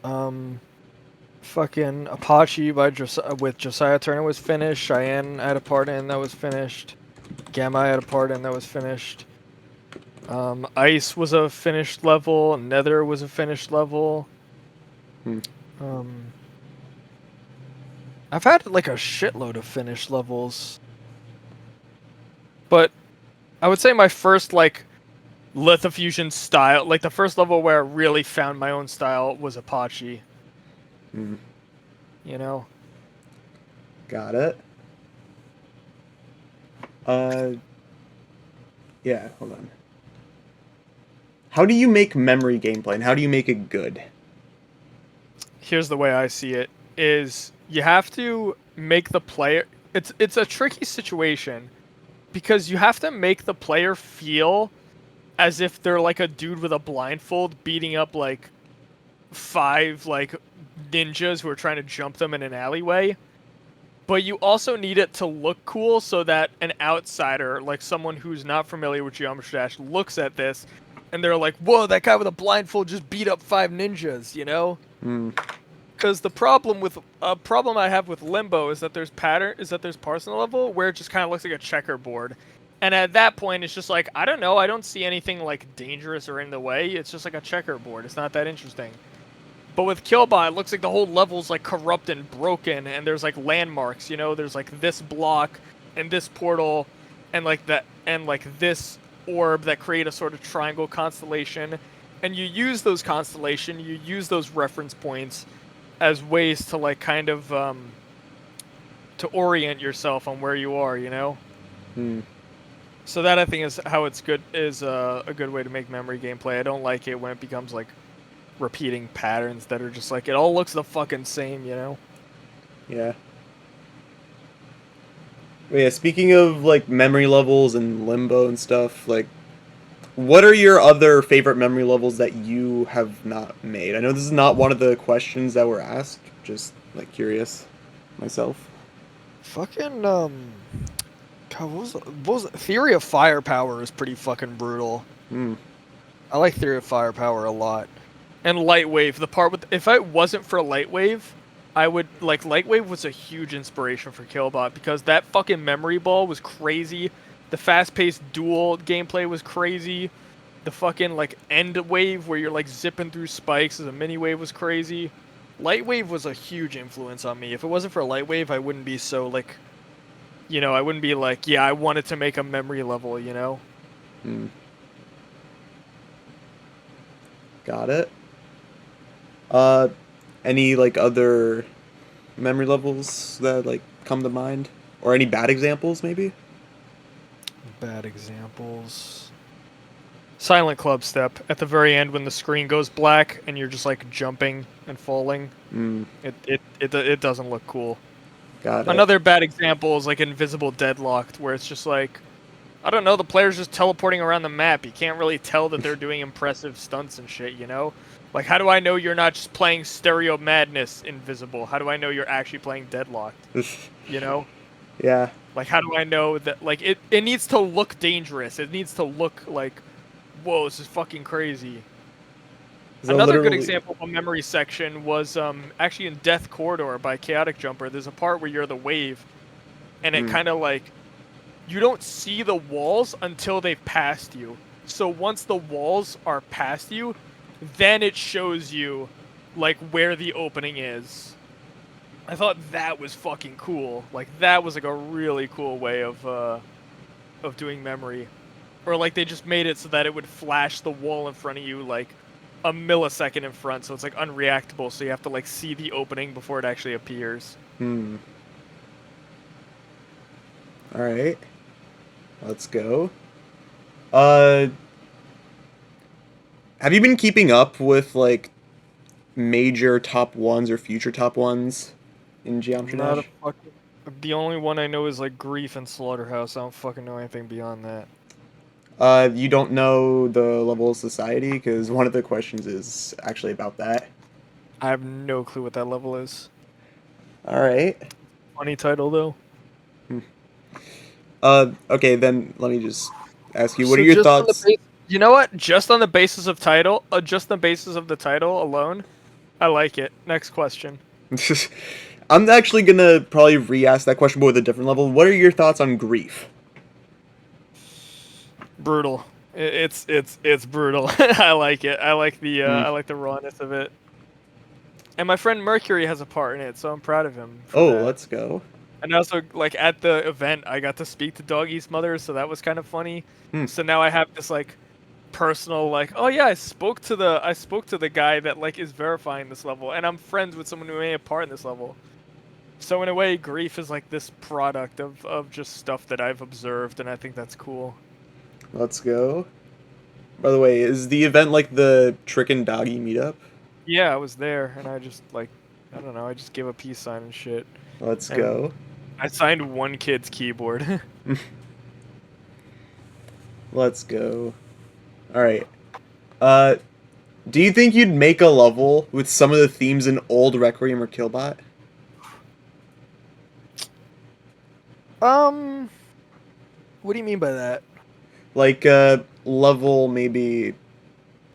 Fucking Apache by with Josiah Turner was finished. Cheyenne had a part in that was finished. Gamma had a part in that was finished. Ice was a finished level. Nether was a finished level. Hmm. Um, I've had like a shitload of finished levels, but I would say my first like LiquaFusion style, like the first level where I really found my own style was Apache. Hmm. You know, Got it. Uh, yeah, hold on. How do you make memory gameplay, and how do you make it good? here's the way I see it: is you have to make the player. It's a tricky situation because you have to make the player feel as if they're like a dude with a blindfold beating up like five like ninjas who are trying to jump them in an alleyway. But you also need it to look cool so that an outsider, like someone who's not familiar with Geometry Dash, looks at this and they're like, "Whoa, that guy with a blindfold just beat up five ninjas," you know? Hmm. Because the problem I have with Limbo is that there's parts in the level where it just kind of looks like a checkerboard, and at that point it's just like I don't know, I don't see anything like dangerous or in the way. It's just like a checkerboard. It's not that interesting. But with Killbot, it looks like the whole level's like corrupt and broken, and there's like landmarks. You know, there's like this block and this portal, and like that, and like this orb that create a sort of triangle constellation. And you use you use those reference points as ways to like kind of to orient yourself on where you are. You know. Hmm. So that I think is how it's good is a good way to make memory gameplay. I don't like it when it becomes like repeating patterns that are just like it all looks the fucking same, you know? Yeah. But yeah, speaking of like memory levels and limbo and stuff, like what are your other favorite memory levels that you have not made? I know this is not one of the questions that were asked, just like curious myself. Fucking God, what was it? Theory of Firepower is pretty fucking brutal. Hmm. I like Theory of Firepower a lot. And Lightwave, the part with if it wasn't for Lightwave, I would like Lightwave was a huge inspiration for Killbot because that fucking memory ball was crazy. The fast-paced duel gameplay was crazy. The fucking like end wave where you're like zipping through spikes as a mini wave was crazy. Lightwave was a huge influence on me. If it wasn't for Lightwave, I wouldn't be so like, I wouldn't be like, yeah, I wanted to make a memory level, you know? Hmm. Got it. Uh, any like other memory levels that like come to mind, or any bad examples maybe? Bad examples. Silent Club step at the very end when the screen goes black and you're just like jumping and falling. Hmm. It doesn't look cool. Got it. Another bad example is like Invisible Deadlocked, where it's just like I don't know, the player's just teleporting around the map. You can't really tell that they're doing impressive stunts and shit, you know? Like, how do I know you're not just playing Stereo Madness Invisible? How do I know you're actually playing Deadlocked? You know? Yeah. Like, how do I know that, like, it needs to look dangerous. It needs to look like, whoa, this is fucking crazy. So Another good literally. example of a memory section was actually in Death Corridor by Chaotic Jumper. There's a part where you're the wave, and it Hmm. kind of like you don't see the walls until they've passed you. So once the walls are past you, then it shows you like where the opening is. I thought that was fucking cool. Like that was like a really cool way of doing memory. Or like they just made it so that it would flash the wall in front of you like a millisecond in front, so it's like unreactable, so you have to like see the opening before it actually appears. Hmm. All right. Let's go. Uh, have you been keeping up with like major top ones or future top ones in Geometry Not a Dash? fucking. The only one I know is like Grief and Slaughterhouse. I don't fucking know anything beyond that. You don't know the level of society because one of the questions is actually about that. I have no clue what that level is. All right. Funny title though. Hmm. Okay, then let me just ask you, what are So your just on the thoughts? base, you know what? Just on the basis of title, just the basis of the title alone, I like it. Next question. I'm actually gonna probably re-ask that question, but with a different level. What are your thoughts on grief? Brutal. It's brutal. I like it. Hmm. I like the rawness of it. And my friend Mercury has a part in it, so I'm proud of him for Oh, that. let's go. And also, like at the event, I got to speak to Doggy's mother, so that was kind of funny. Hmm. So now I have this like personal like, oh yeah, I spoke to the guy that like is verifying this level, and I'm friends with someone who made a part in this level. So in a way, Grief is like this product of just stuff that I've observed, and I think that's cool. Let's go. By the way, is the event like the Trick and Doggy meetup? Yeah, I was there, and I just like, I don't know, I just gave a peace sign and shit, Let's and go. I signed one kid's keyboard. Let's go. All right. Uh, do you think you'd make a level with some of the themes in old Requiem or Killbot? um, what do you mean by that? Like a level maybe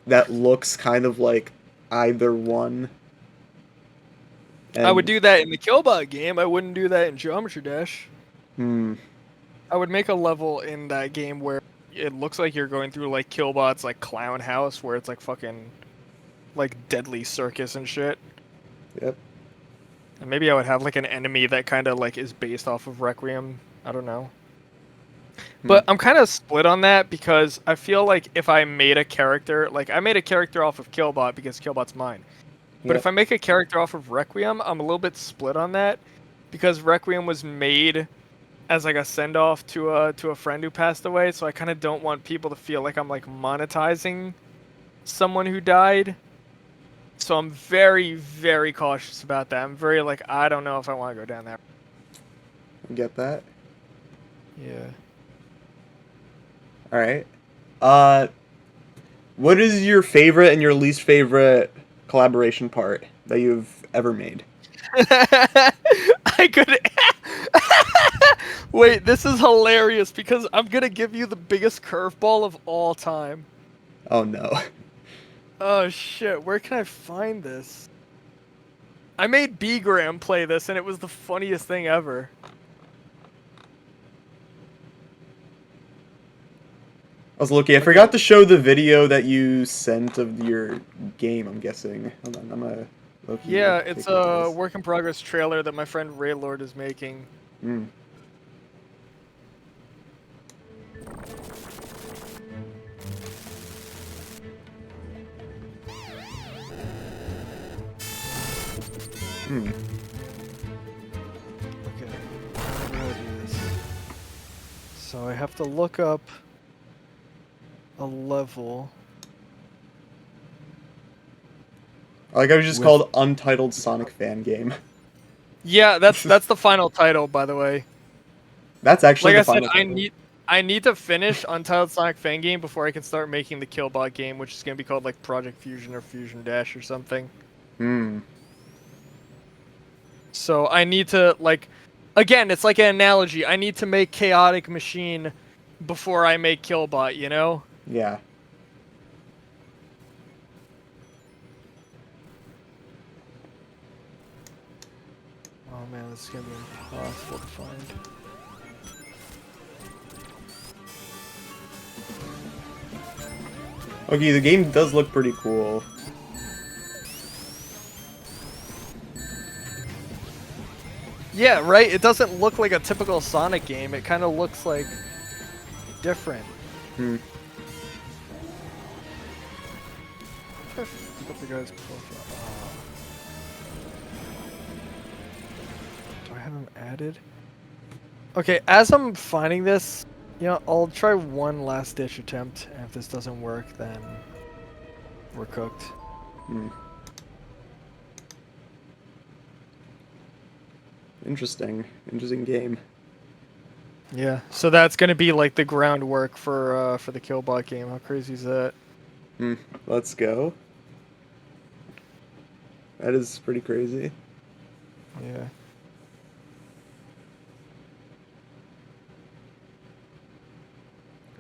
that looks kind of like either one. I would And do that in the Killbot game. I wouldn't do that in Geometry Dash. hmm, I would make a level in that game where it looks like you're going through like Killbot's like clown house where it's like fucking like deadly circus and shit. yep. And maybe I would have like an enemy that kind of like is based off of Requiem. I don't know. Hmm, But I'm kind of split on that because I feel like if I made a character, like I made a character off of Killbot because Killbot's mine. But if yep. I make a character off of Requiem, I'm a little bit split on that because Requiem was made as like a send off to a friend who passed away, so I kind of don't want people to feel like I'm like monetizing someone who died. So I'm very very cautious about that. I'm very like I don't know if I want to go down that. Get that. Yeah. All right. Uh, what is your favorite and your least favorite collaboration part that you've ever made? I could Wait, this is hilarious because I'm going to give you the biggest curveball of all time. Oh no. Oh shit, where can I find this? I made B-Gram play this and it was the funniest thing ever. I was looking. I forgot to show the video that you sent of your game. I'm guessing. Hold on. I'm gonna low-key Yeah, take it's a look at a this. work in progress trailer that my friend Raylord is making. Hmm. Hmm. Okay, how do I do this? So I have to look up a level. Like I was just With called Untitled Sonic Fan Game. Yeah, that's the final title, by the way. That's actually Like the I said, final title. I need to finish Untitled Sonic Fan Game before I can start making the Killbot game, which is gonna be called like Project Fusion or Fusion Dash or something. Hmm. So I need to like, again, it's like an analogy. I need to make Chaotic Machine before I make Killbot. You know? Yeah. Oh man, this is gonna be impossible to find. Okay, the game does look pretty cool. Yeah, right. It doesn't look like a typical Sonic game. It kind of looks like different. Hmm. Look at the guy's profile. Do I have him added? Okay, as I'm finding this, you know, I'll try one last ditch attempt, and if this doesn't work, then we're cooked. Hmm. Interesting. Interesting game. Yeah, so that's gonna be like the groundwork for the Killbot game. How crazy is that? Hmm. Let's go. That is pretty crazy. Yeah.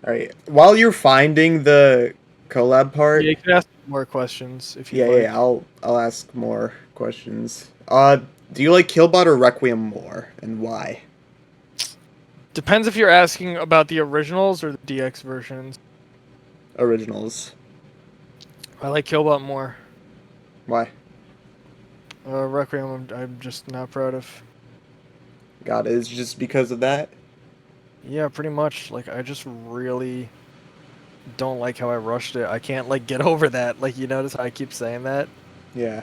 All right. While you're finding the collab part, Yeah, you can ask more questions if you'd yeah, like. yeah, I'll ask more questions. Do you like Killbot or Requiem more, and why? Depends if you're asking about the originals or the DX versions. originals? I like Killbot more. Why? Requiem, I'm just not proud of. God, is it just because of that? Yeah, pretty much. Like, I just really don't like how I rushed it. I can't, like, get over that. Like, you notice how I keep saying that? Yeah.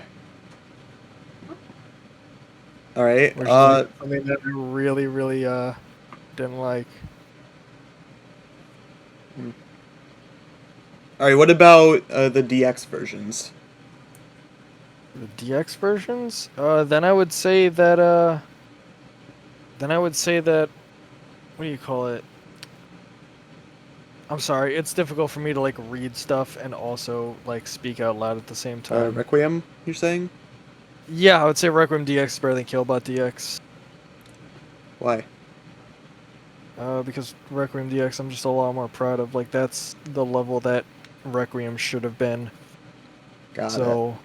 All right. Which is, like, something that I really, really, didn't like. All right. What about the DX versions? The DX versions? Then I would say that, what do you call it? I'm sorry, it's difficult for me to, like, read stuff and also, like, speak out loud at the same time. Requiem, you're saying? Yeah, I would say Requiem DX is better than Killbot DX. Why? Because Requiem DX I'm just a lot more proud of. Like, that's the level that Requiem should have been. Got it. So,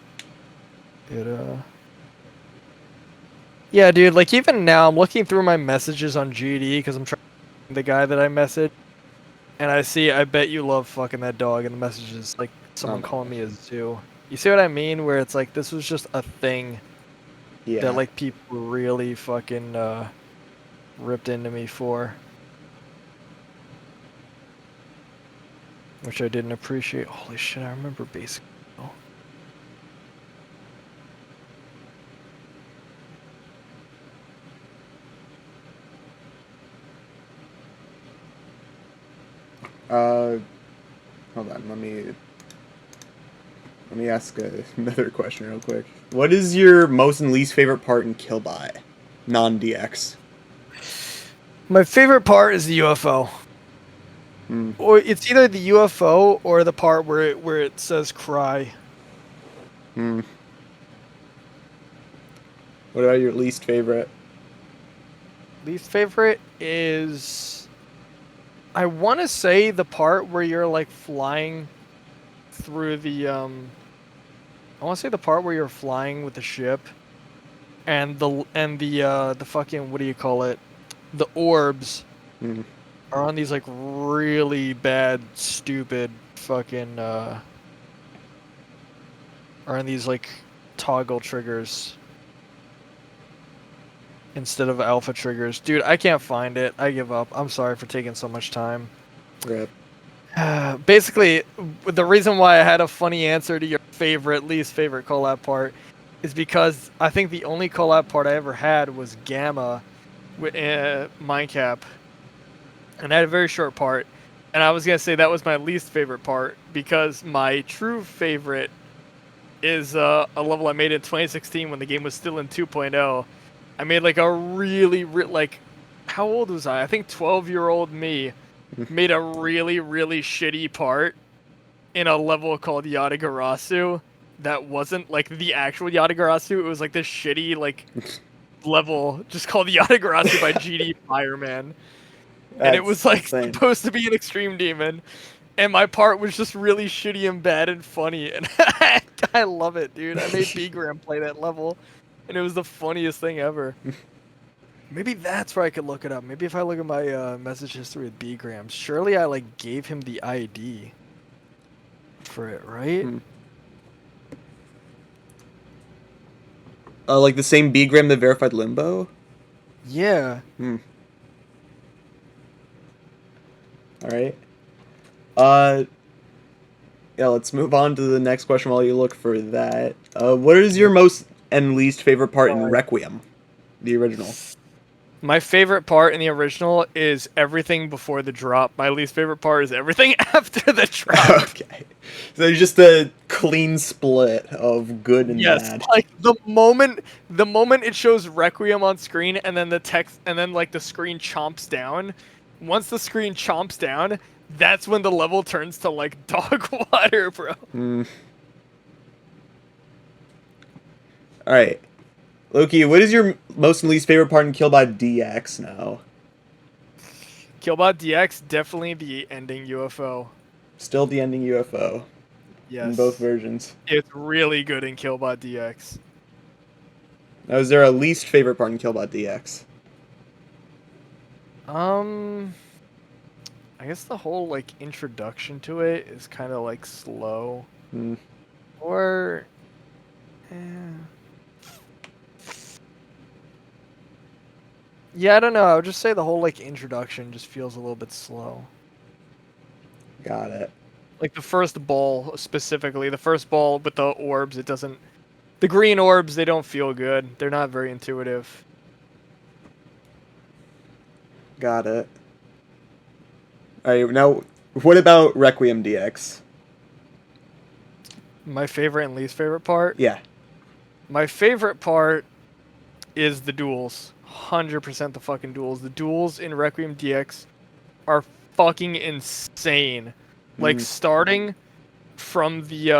yeah, dude, like, even now, I'm looking through my messages on GD because I'm trying to find the guy that I messaged. And I see, I bet you love fucking that dog in the messages. Like, someone my calling gosh. me a zoo. You see what I mean? Where it's like, this was just a thing Yeah. that, like, people really fucking, ripped into me for. Which I didn't appreciate. Holy shit, I remember basic. Hold on. Let me ask another question real quick. What is your most and least favorite part in Killbot, non-DX? My favorite part is the UFO. Or it's either the UFO or the part where it says cry. What about your least favorite? Least favorite is, I want to say the part where you're like flying through the I want to say the part where you're flying with the ship and the fucking, what do you call it? The orbs are on these like really bad, stupid fucking are on these like toggle triggers instead of alpha triggers. Dude, I can't find it. I give up. I'm sorry for taking so much time. Rip. Basically, the reason why I had a funny answer to your least favorite collab part is because I think the only collab part I ever had was Gamma with Mindcap. And I had a very short part. And I was going to say that was my least favorite part because my true favorite is a level I made in 2016 when the game was still in 2.0. I made like a really, like, how old was I? I think 12-year-old me made a really, really shitty part in a level called Yatagarasu that wasn't like the actual Yatagarasu. It was like this shitty like level just called Yatagarasu by GD Fireman. And it was like insane. supposed to be an extreme demon. And my part was just really shitty and bad and funny. And I love it, dude. I made B-Gram play that level. And it was the funniest thing ever. Maybe that's where I could look it up. Maybe if I look at my message history with B-Gram. Surely I like gave him the ID for it, right? Like the same B-Gram that verified Limbo? Yeah. Alright. Yeah, let's move on to the next question while you look for that. What is your most and least favorite part in Requiem, the original? My favorite part in the original is everything before the drop. My least favorite part is everything after the drop. Okay. So it's just a clean split of good and bad. Like the moment it shows Requiem on screen and then the text and then like the screen chomps down, once the screen chomps down, that's when the level turns to like dog water, bro. Alright. Loki, what is your most and least favorite part in Killbot DX now? Killbot DX, definitely the ending UFO. Still the ending UFO. Yes. In both versions. It's really good in Killbot DX. Now, is there a least favorite part in Killbot DX? I guess the whole like introduction to it is kind of like slow. Hmm. Or eh. Yeah, I don't know. I would just say the whole like introduction just feels a little bit slow. Got it. Like the first ball specifically, the first ball with the orbs, it doesn't. The green orbs, they don't feel good. They're not very intuitive. Got it. Alright, now, what about Requiem DX? My favorite and least favorite part. Yeah. My favorite part is the duels. 100% the fucking duels. The duels in Requiem DX are fucking insane. Like Mm. starting from the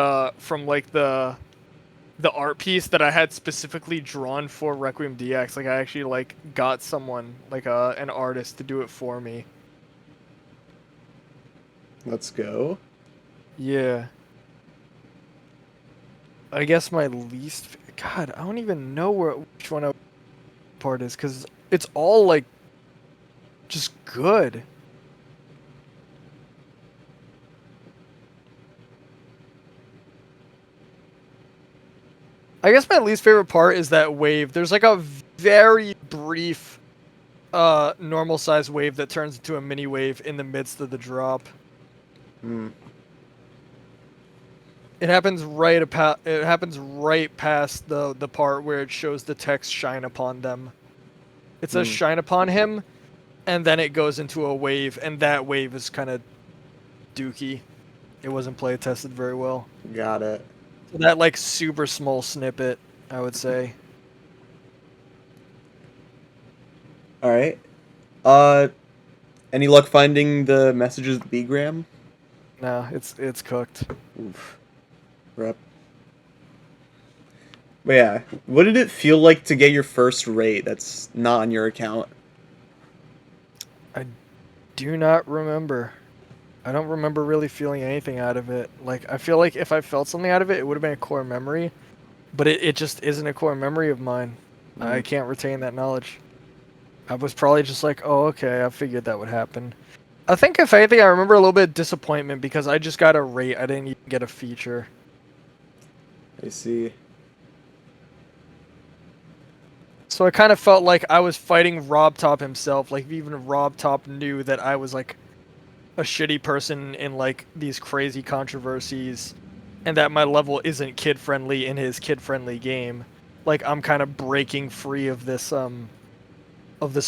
art piece that I had specifically drawn for Requiem DX. Like I actually like got someone like an artist to do it for me. Let's go. Yeah. I guess my least. God, I don't even know which one I part is because it's all like just good. I guess my least favorite part is that wave. There's like a very brief normal size wave that turns into a mini wave in the midst of the drop. Hmm. It happens right past the part where it shows the text shine upon them. It says Hmm. shine upon him, and then it goes into a wave, and that wave is kind of dookie. It wasn't play tested very well. Got it. So that like super small snippet, I would say. Alright. Uh, any luck finding the messages of the Bgram? No, it's cooked. Oof. Rep. But yeah, what did it feel like to get your first rate that's not on your account? I do not remember. I don't remember really feeling anything out of it. Like I feel like if I felt something out of it, it would have been a core memory, but it just isn't a core memory of mine. I Mm. can't retain that knowledge. I was probably just like, oh, okay, I figured that would happen. I think if anything, I remember a little bit of disappointment because I just got a rate. I didn't even get a feature. I see. So I kind of felt like I was fighting Rob Top himself. Like even Rob Top knew that I was like a shitty person in like these crazy controversies, and that my level isn't kid friendly in his kid friendly game. Like I'm kind of breaking free of this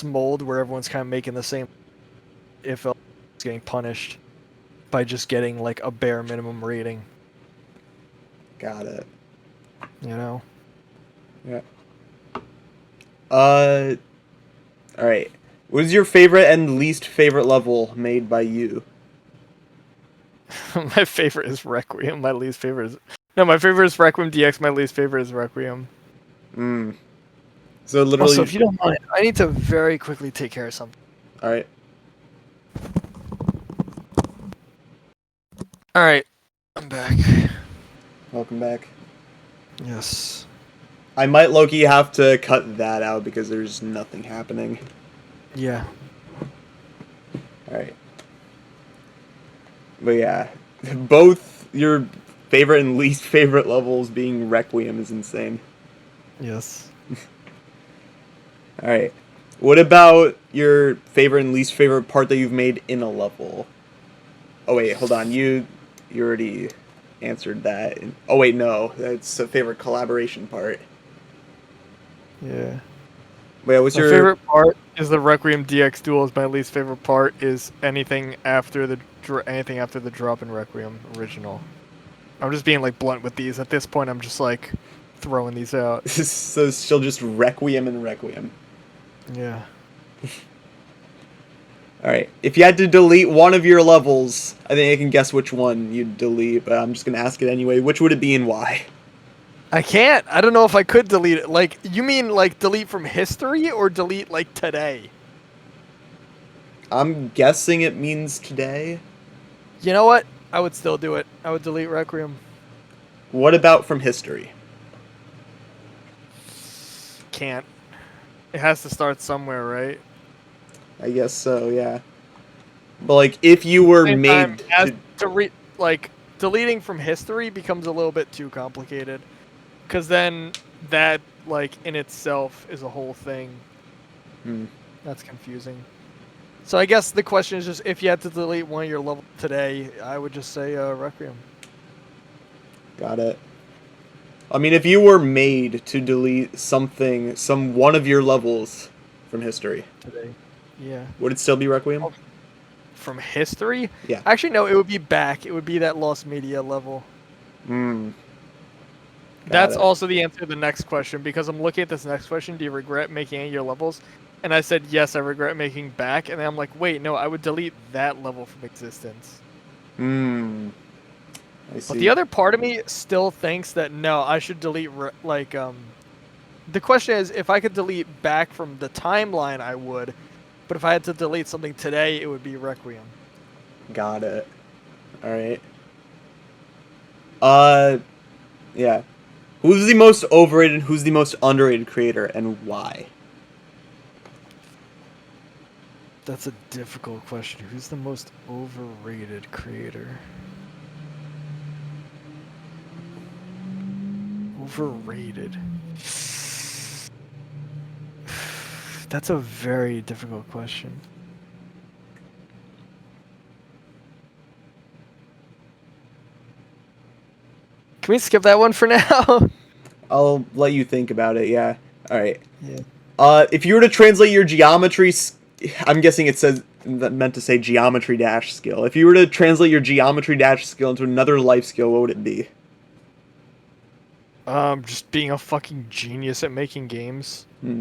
mold where everyone's kind of making the same. If it's getting punished by just getting like a bare minimum rating, Got it. you know. Yeah. Uh, alright. What is your favorite and least favorite level made by you? My favorite is Requiem. My least favorite is no. My favorite is Requiem DX. My least favorite is Requiem. Hmm. So Also, literally, if you don't mind, I need to very quickly take care of something. alright. All right, I'm back. Welcome back. Yes. I might low-key have to cut that out because there's nothing happening. Yeah. Alright. But yeah, both your favorite and least favorite levels being Requiem is insane. Yes. Alright. What about your favorite and least favorite part that you've made in a level? Oh wait, hold on. You already answered that. Oh wait, no. That's a favorite collaboration part. Yeah. Wait, what's My your... favorite part is the Requiem DX duels. My least favorite part is anything after the drop in Requiem original. I'm just being like blunt with these. At this point, I'm just like throwing these out. So it's still just Requiem and Requiem. Yeah. Alright, if you had to delete one of your levels, I think I can guess which one you'd delete, but I'm just gonna ask it anyway. Which would it be and why? I can't. I don't know if I could delete it. Like, you mean like delete from history or delete like today? I'm guessing it means today. You know what? I would still do it. I would delete Requiem. What about from history? Can't. It has to start somewhere, right? I guess so, yeah. But like, if you were Same time, made as to, like deleting from history becomes a little bit too complicated, because then that like in itself is a whole thing. Hmm, That's confusing. So I guess the question is just if you had to delete one of your levels today, I would just say Requiem got it. I mean, if you were made to delete something, some one of your levels from history, today. Yeah. would it still be Requiem? Oh, from history? Yeah. Actually, no. It would be back. It would be that lost media level. Hmm. Got That's it. also the answer to the next question because I'm looking at this next question. Do you regret making any of your levels? And I said yes, I regret making back. And then I'm like, wait, no, I would delete that level from existence. Hmm. I But the see. other part of me still thinks that no, I should delete like The question is, if I could delete back from the timeline, I would. But if I had to delete something today, it would be Requiem. Got it. All right. Uh, yeah. Who's the most overrated? Who's the most underrated creator, and why? That's a difficult question. Who's the most overrated creator? Overrated. That's a very difficult question. Can we skip that one for now? I'll let you think about it. Yeah. All right. Yeah. If you were to translate your geometry, I'm guessing it says that meant to say geometry dash skill. If you were to translate your geometry dash skill into another life skill, what would it be? Just being a fucking genius at making games. Hmm.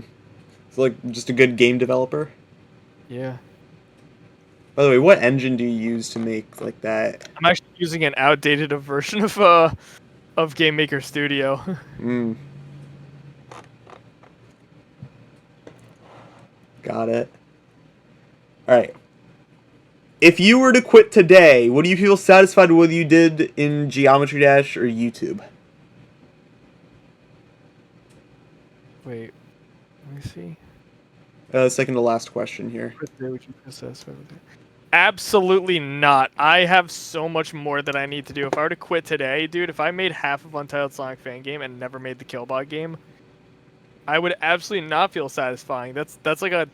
So like just a good game developer. Yeah. By the way, what engine do you use to make like that? I'm actually using an outdated version of Game Maker Studio. Hmm. Got it. All right. If you were to quit today, would you feel satisfied with what you did in Geometry Dash or YouTube? Wait, let me see. Second to last question here. Absolutely not. I have so much more that I need to do. If I were to quit today, dude, if I made half of Untitled Sonic Fan Game and never made the Killbot game, I would absolutely not feel satisfying. That's like a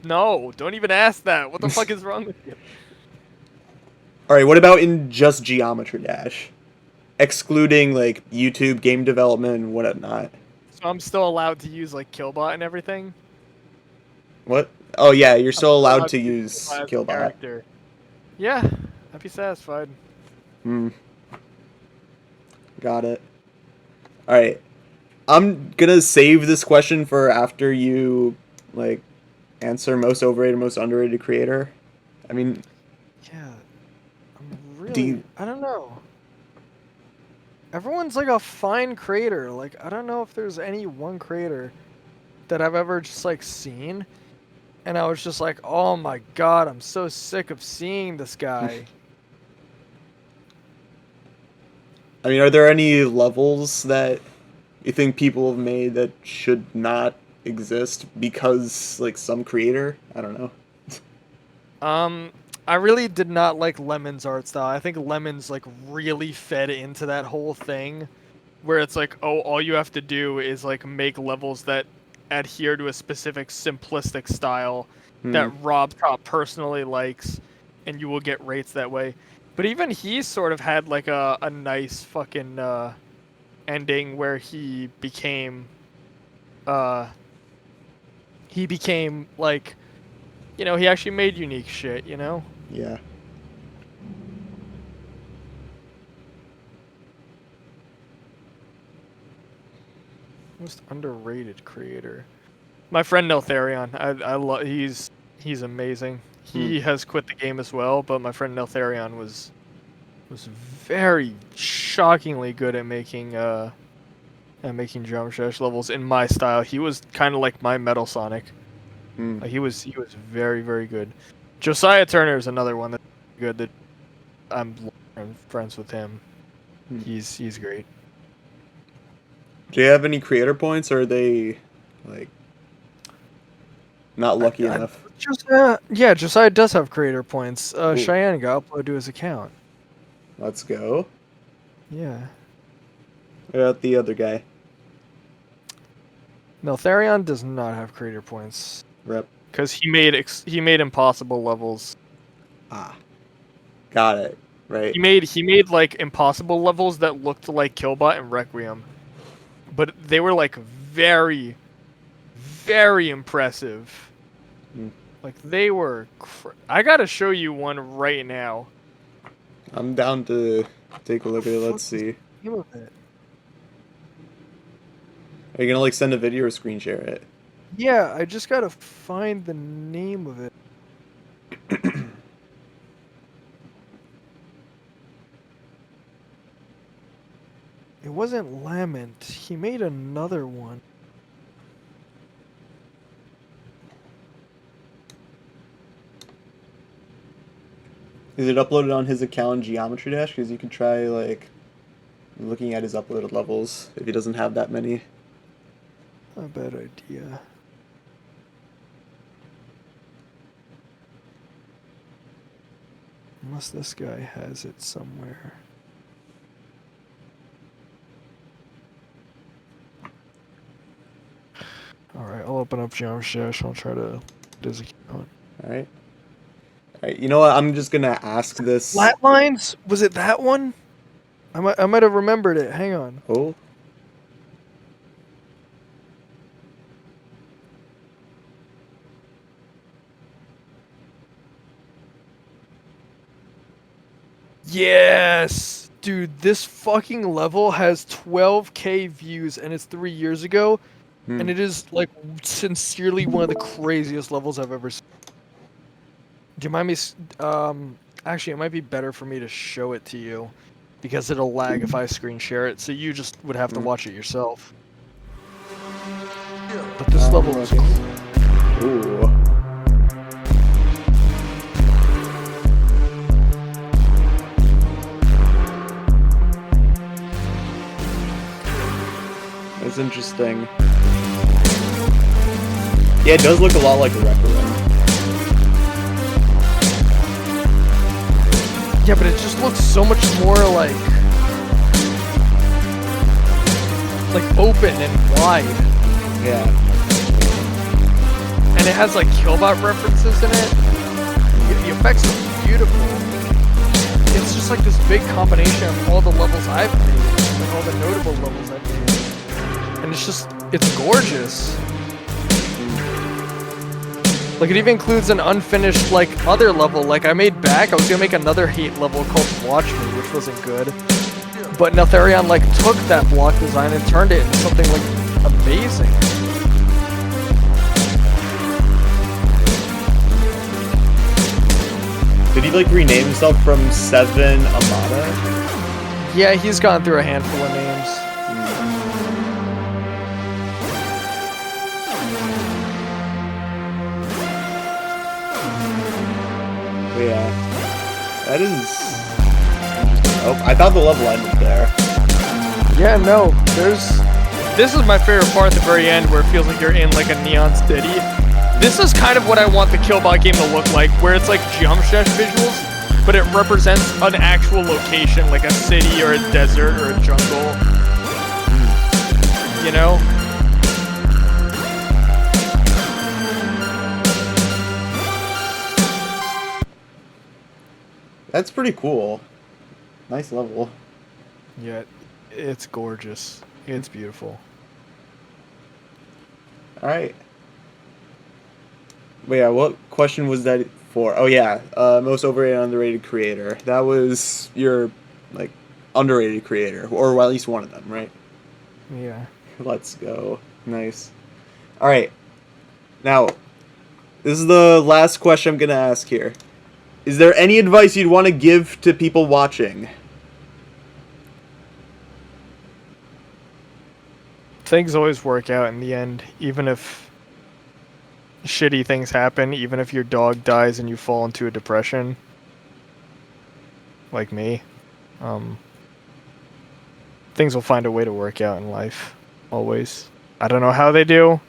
no. Don't even ask that. What the fuck is wrong with you? All right, what about in just Geometry Dash? Excluding like YouTube game development and whatnot. So I'm still allowed to use like Killbot and everything. What? Oh yeah, you're I'm still still allowed allowed to to use use Killbot as a Killbot. character. Yeah, I'd be satisfied. Hmm. Got it. All right. I'm gonna save this question for after you like answer most overrated, most underrated creator. I mean, Yeah, I'm do really. you? I don't know. Everyone's like a fine creator. Like I don't know if there's any one creator that I've ever just like seen, and I was just like, oh my god, I'm so sick of seeing this guy. I mean, are there any levels that you think people have made that should not exist because like some creator? I don't know. Um, I really did not like Lemon's art style. I think Lemon's like really fed into that whole thing where it's like, oh, all you have to do is like make levels that adhere to a specific simplistic style Hmm. that Rob Top personally likes, and you will get rates that way. But even he sort of had like a nice fucking ending where uh he became like, he actually made unique shit, you know? Yeah. Most underrated creator. My friend Neltharion. I love he's amazing. Hmm. He has quit the game as well, but my friend Neltharion was very shockingly good at making Geometry Dash levels in my style. He was kind of like my Metal Sonic. Hmm. He was very very good. Josiah Turner is another one that's good that I'm friends with him. Hmm. He's great. Do you have any creator points, or are they like? not lucky enough. Josiah does have creator points. Ooh. Cheyenne got uploaded to his account. Let's go. Yeah. What about the other guy? Neltharion does not have creator points Rep. because he made impossible levels. Ah. Got it. Right. He made like impossible levels that looked like Killbot and Requiem, but they were like very, very impressive. Hmm. Like they were. I gotta show you one right now. I'm down to take a look at it. Let's see. Name of it? Are you gonna like send a video or screen share it? Yeah, I just gotta find the name of it. It wasn't Lament. He made another one. Is it uploaded on his account in Geometry Dash? Because you can try like looking at his uploaded levels if he doesn't have that many. Not a bad idea. Unless this guy has it somewhere. Alright, I'll open up Geometry Dash and I'll try to get his account. Alright. Alright, you know what? I'm just gonna ask this. Flatlines? Was it that one? I might have remembered it. Hang on. Oh. Yes! Dude, this fucking level has 12k views and it's 3 years ago. And it is, like, sincerely one of the craziest levels I've ever seen. Do you mind me... actually, it might be better for me to show it to you. Because it'll lag if I screen share it, so you just would have to watch it yourself. But this level is... Ooh. That's interesting. Yeah, it does look a lot like a Requiem. Yeah, but it just looks so much more like open and wide. Yeah. And it has like Killbot references in it. The effects are beautiful. It's just like this big combination of all the levels I've made, like all the notable levels I've made. And it's gorgeous. Like it even includes an unfinished like other level. Like I made back, I was gonna make another hate level called Watch Me, which wasn't good. But Neltharion like took that block design and turned it into something like amazing. Did he like rename himself from Seven Amada? Yeah, he's gone through a handful of names. Yeah. That is... Oh, I thought the level ended there. Yeah, no, this is my favorite part at the very end where it feels like you're in like a neon city. This is kind of what I want the Killbot game to look like, where it's like Geometry Dash visuals, but it represents an actual location, like a city or a desert or a jungle. You know? That's pretty cool. Nice level. Yeah, it's gorgeous. It's beautiful. Alright. But yeah, what question was that for? Oh yeah, most overrated and underrated creator. That was your, like, underrated creator. Or at least one of them, right? Yeah. Let's go. Nice. Alright. Now, this is the last question I'm going to ask here. Is there any advice you'd want to give to people watching? Things always work out in the end, even if shitty things happen, even if your dog dies and you fall into a depression. Like me. Things will find a way to work out in life. Always. I don't know how they do,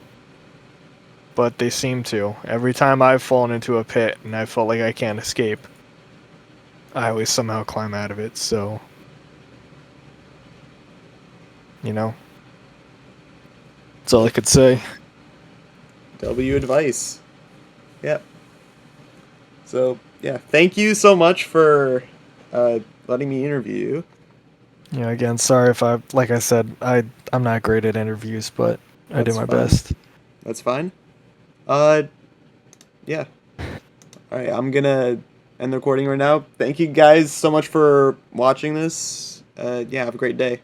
but they seem to. Every time I've fallen into a pit and I felt like I can't escape, I always somehow climb out of it, so... You know? That's all I could say. W advice. Yep. So, yeah, thank you so much for letting me interview you. Yeah, again, sorry if like I said, I'm not great at interviews, but I did That's my fine. best. That's fine. Yeah. Alright, I'm gonna end the recording right now. Thank you guys so much for watching this. Yeah, have a great day.